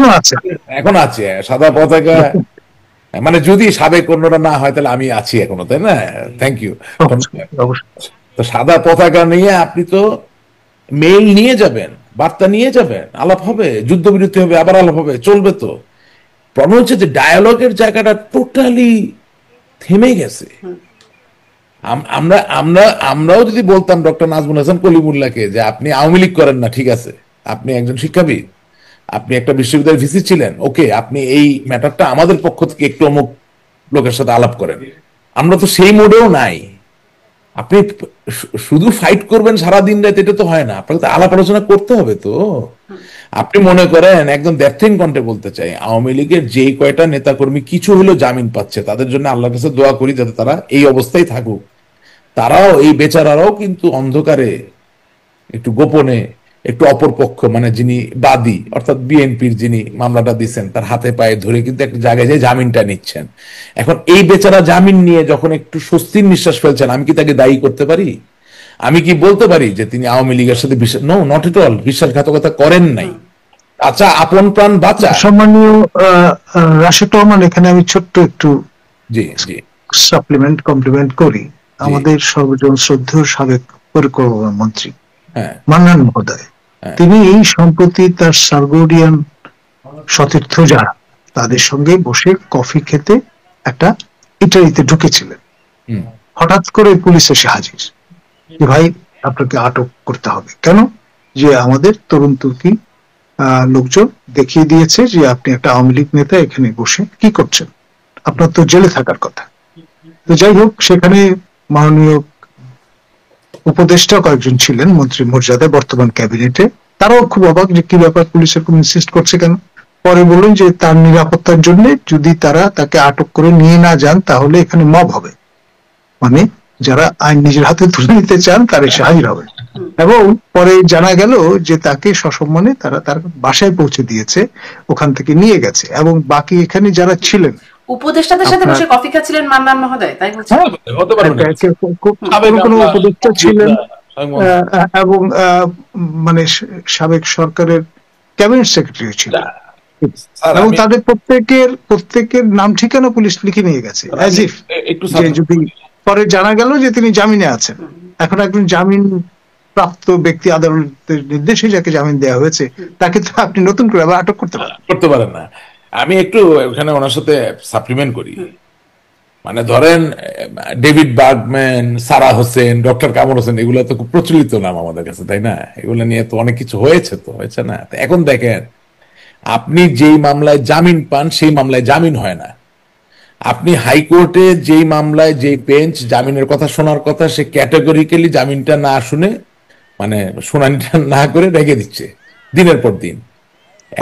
এখন আছে, সাদা পতাকা, মানে যদি সাবেক অন্যরা না হয় তাহলে আমি আছি এখনো, তাই না? Thank you. তো সাদা পতাকা নিয়ে আপনি তো মেইল নিয়ে যাবেন, বার্তা নিয়ে যাবেন, আলাপ হবে, যুদ্ধবিরতি হবে, আবার আলাপ হবে, চলবে। তো প্রবলেম হচ্ছে যে ডায়ালগের জায়গাটা টোটালি থেমে গেছে। আমরা আমরা আমরাও যদি বলতাম ডক্টর নাজমুল হাসান কলিমুল্লাহকে যে আপনি আওয়ামী লীগ করেন না, ঠিক আছে, আপনি একজন শিক্ষাবিদ, আপনি একটা বিশ্ববিদ্যালয়ের ভিসি ছিলেন, ওকে, আপনি এই ম্যাটারটা আমাদের পক্ষ থেকে একটু অমুক লোকের সাথে আলাপ করেন। আমরা তো সেই মোডেও নাই। আপনি শুধু ফাইট করবেন সারাদিন রাত, এটা তো হয় না। আপনাকে তো আলাপ আলোচনা করতে হবে। তো আপনি মনে করেন, একদম দ্যাথিং কণ্ঠে বলতে চাই, আওয়ামী লীগের যে কয়টা নেতাকর্মী কিছু হলেও জামিন পাচ্ছে, তাদের জন্য আল্লাহর কাছে দোয়া করি যাতে তারা এই অবস্থায় থাকুক। তারাও, এই বেচারারাও কিন্তু অন্ধকারে, একটু গোপনে, একটু অপরপক্ষ, মানে যিনি বাদী অর্থাৎ বিএনপির যিনি মামলাটা দিচ্ছেন, তার হাতে পায়ে ধরে কিন্তু একটা জায়গায় যে জামিনটা নিচ্ছেন। এখন এই বেচারা জামিন নিয়ে যখন একটু স্বস্তির নিঃশ্বাস ফেলছেন, আমি কি তাকে দায়ী করতে পারি? আমি কি বলতে পারি যে তিনি আওয়ামী লীগের সাথে নো, নট এট অল, বিশ্বাসঘাতকতা করেন নাই। আচ্ছা, আপন প্রাণ বাঁচা। সম্মানীয় রাশেদ রহমান, এখানে আমি ছোট্ট একটু জি জি কমপ্লিমেন্ট করি। আমাদের সর্বজন শ্রদ্ধেয় সাবেক পরিকল্পনা মন্ত্রী মান্নান মহোদয়, তিনি এই সম্প্রতি তার সার্গোডিয়ান সতীর্থ যারা, তাদের সঙ্গে বসে কফি খেতে একটা ইটালিতে ঢুকেছিলেন। হঠাৎ করে পুলিশ এসে হাজির যে ভাই আপনাকে আটক করতে হবে। কেন? যে আমাদের তরুণ তুর্কি লোকজন দেখিয়ে দিয়েছে যে আপনি একটা আওয়ামী লীগ নেতা, এখানে বসে কি করছেন, আপনার তো জেলে থাকার কথা। তো যাই হোক, সেখানে মাননীয় উপদেষ্টা কয়েকজন ছিলেন মন্ত্রী মর্যাদায় বর্তমান ক্যাবিনেটে, তারাও খুব অবাক যে কি ব্যাপার, পুলিশের কোন ইনসিস্ট করছে কেন। পরে বললেন যে তার নিরাপত্তার জন্য যদি তারা তাকে আটক করে নিয়ে না যান তাহলে এখানে মব হবে, মানে যারা আইন নিজের হাতে তুলে নিতে চান তারা এসে হাজির হবে। এবং পরে জানা গেল যে তাকে সসম্মানে তারা তার বাসায় পৌঁছে দিয়েছে, ওখান থেকে নিয়ে গেছে। এবং বাকি এখানে যারা ছিলেন, উপদেষ্টাদের সাথে বসে কফি খাচ্ছিলেন মান্নান মহোদয়, তাই বলছেন? কোন উপদেষ্টা ছিলেন এবং মানে সাবেক সরকারের ক্যাবিনেট সেক্রেটারি ছিলেন, এবং তাদের প্রত্যেকের নাম ঠিকানা পুলিশ লিখে নিয়ে গেছে। যদি পরে জানা গেল যে তিনি জামিনে আছেন, এখন একজন জামিন প্রাপ্ত ব্যক্তি, আদালতের নির্দেশে যাকে জামিন দেওয়া হয়েছে, তাকে তো আপনি নতুন করে আবার আটক করতে পারেন না। আমি একটু ওখানে ওনার সাথে সাপ্লিমেন্ট করি। মানে ধরেন ডেভিড বার্গম্যান, সারা হোসেন, ডক্টর কামর হোসেন, এগুলো তো খুব প্রচলিত নাম আমাদের কাছে, তাই না? এগুলো নিয়ে তো অনেক কিছু হয়েছে, তো হয়েছে না? তো এখন দেখেন, আপনি যেই মামলায় জামিন পান সেই মামলায় জামিন হয় না। আপনি হাইকোর্টে যেই মামলায় যেই বেঞ্চ জামিনের কথা শোনার কথা, সে ক্যাটেগরিক্যালি জামিনটা না শুনে, মানে শুনানিটা না করে রেখে দিচ্ছে দিনের পর দিন,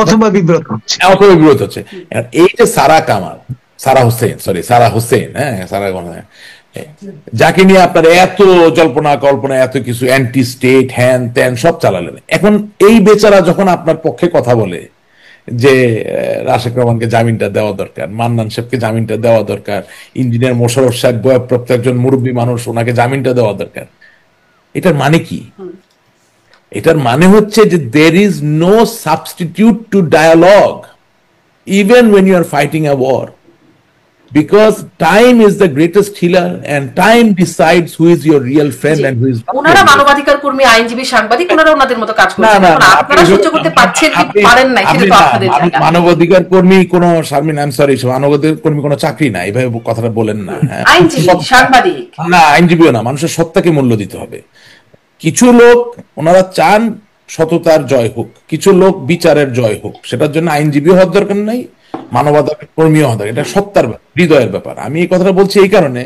অথবা বিব্রত হচ্ছে। অথবা বিরোধ হচ্ছে। আর এই যে সারা হোসেন, হ্যাঁ, যাকে নিয়ে আপনার এত জল্পনা কল্পনা, এত কিছু অ্যান্টি স্টেট হ্যান ত্যান সব চালালেন, এখন এই বেচারা যখন আপনার পক্ষে কথা বলে যে রাশেক রহমানকে জামিনটা দেওয়া দরকার, মান্নান সাহেবকে জামিনটা দেওয়া দরকার, ইঞ্জিনিয়ার মোশাররফ সাহেব বয়ঃপ্রাপ্ত একজন মুরব্বী মানুষ, ওনাকে জামিনটা দেওয়া দরকার, এটার মানে কি? এটার মানে হচ্ছে যে there is no substitute to dialogue even when you are fighting a war, because time is the greatest healer and time decides who is your real friend and who is not. ওনারা মানবাধিকার কর্মী, আইনজীবী, সাংবাদিক, ওনারা ওনাদের মতো কাজ করছেন। আপনারা সহ্য করতে পারছেন কি পারেন না, সেটা তো আপনাদের জায়গা। মানবাধিকার কর্মী কোন, শারমিন, আই এম সরি, মানবাধিকার কর্মী কোন চাকরি না, এইভাবে কথাটা বলেন না। আইনজীবী, সাংবাদিক না, আইনজীবীও না, মানুষের সত্তাকে মূল্য দিতে হবে। কিছু লোক ওনারা চান সততার জয় হোক, কিছু লোক বিচারের জয় হোক, সেটার জন্য আইনজীবী হওয়ার দরকার নাই, মানবাধিকার কর্মী হওয়ার দরকার। এটা সত্তার হৃদয়ের ব্যাপার। আমি এই কথাটা বলছি এই কারণে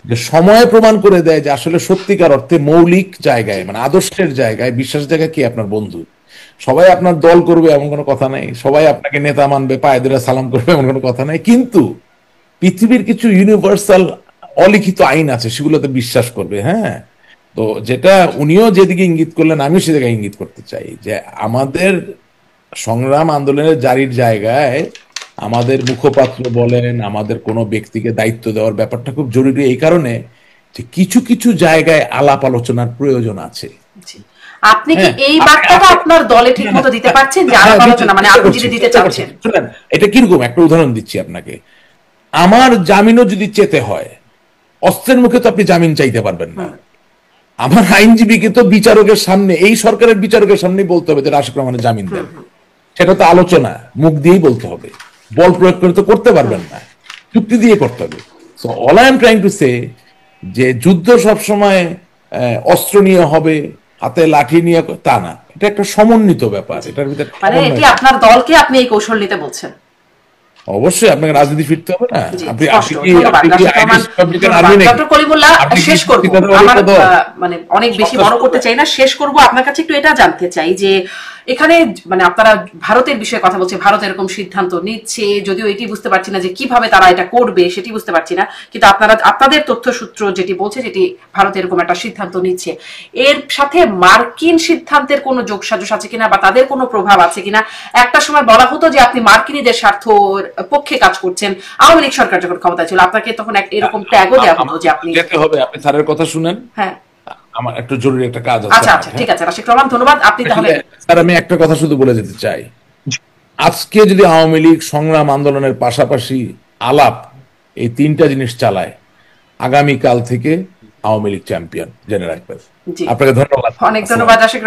যে সময় প্রমাণ করে দেয় যে আসলে সত্যিকার অর্থে মৌলিক জায়গায়, মানে আদর্শের জায়গায়, বিশ্বাস জায়গায় কি আপনার বন্ধু। সবাই আপনার দল করবে এমন কোনো কথা নাই, সবাই আপনাকে নেতা মানবে, পায়ে ধরে সালাম করবে এমন কোনো কথা নাই, কিন্তু পৃথিবীর কিছু ইউনিভার্সাল অলিখিত আইন আছে, সেগুলোতে বিশ্বাস করবে। হ্যাঁ, তো যেটা উনিও যেদিকে ইঙ্গিত করলেন, আমিও সেদিকে ইঙ্গিত করতে চাই যে আমাদের সংগ্রাম আন্দোলনের জারির জায়গায় আমাদের মুখপাত্র বলেন, আমাদের কোনো ব্যক্তিকে দায়িত্ব দেওয়ার ব্যাপারটা খুব জরুরি, এই কারণে যে কিছু কিছু জায়গায় আলাপ আলোচনার প্রয়োজন আছে। আপনি কি এই বার্তাটা আপনার দলে ঠিক মতো দিতে পারছেন যে আলাপ আলোচনা, মানে আপনি যদি দিতে চাচ্ছেন? শুনেন, এটা কিরকম একটা উদাহরণ দিচ্ছি আপনাকে। আমার জামিনও যদি চেতে হয়, অস্ত্রের মুখে তো আপনি জামিন চাইতে পারবেন না। আমার আইনজীবীকে তো বিচারকের সামনে, এই সরকারের বিচারকের সামনে বলতে হবে যে রাশেক রহমানের জামিন দেন। সেটা তো আলোচনা, মুখ দিয়েই বলতে হবে, বল প্রয়োগ করে তো করতে পারবেন না, চুক্তি দিয়ে করতে হবে। So all I am trying to say যে যুদ্ধ সবসময় অস্ত্র নিয়ে হবে, হাতে লাঠি নিয়ে, তা না, এটা একটা সমন্বিত ব্যাপার। এটার ভিতরে মানে এটি আপনার দলকে আপনি এই কৌশল নিতে বলছেন? অবশ্যই আপনাকে রাজনীতি ফিরতে হবে না। আপনি ডক্টর কলিমুল্লাহ, শেষ করব, আমার মানে অনেক বেশি বড় করতে চাই না, শেষ করব আপনার কাছে একটু এটা জানতে চাই যে এখানে মানে আপনারা ভারতের বিষয়ে কথা বলছে, ভারত এরকম সিদ্ধান্ত নিচ্ছে, যদিও এটি বুঝতে পারছি না যে কিভাবে তারা এটা করবে, সেটি বুঝতে পারছি না, কিন্তু আপনাদের তথ্যসূত্র যেটি বলছে যেটি ভারত এরকম একটা সিদ্ধান্ত নিচ্ছে, এর সাথে মার্কিন সিদ্ধান্তের কোনো যোগসাজশ আছে কিনা বা তাদের কোনো প্রভাব আছে কিনা? একটা সময় বলা হতো যে আপনি মার্কিনীদের স্বার্থ পক্ষে কাজ করছেন, আওয়ামী লীগ সরকার যখন ক্ষমতায় ছিল, আপনাকে তখন এরকম ট্যাগও দেওয়া হতো যে আপনি যেতে হবে। আপনি স্যারের কথা শুনেন। হ্যাঁ, আমার একটু জরুরি একটা কাজ আছে। আচ্ছা আচ্ছা, ঠিক আছে রাশেক রহমান, ধন্যবাদ। আপনি তাহলে স্যার, আমি একটা কথা শুধু বলে যেতে চাই, আজকে যদি আওয়ামী লীগ সংগ্রাম আন্দোলনের পাশাপাশি আলাপ, এই তিনটা জিনিস চালায়, আগামীকাল থেকে আওয়ামী লীগ চ্যাম্পিয়ন, জেনে রাখবেন। আপনাকে ধন্যবাদ। অনেক ধন্যবাদ রাশেক।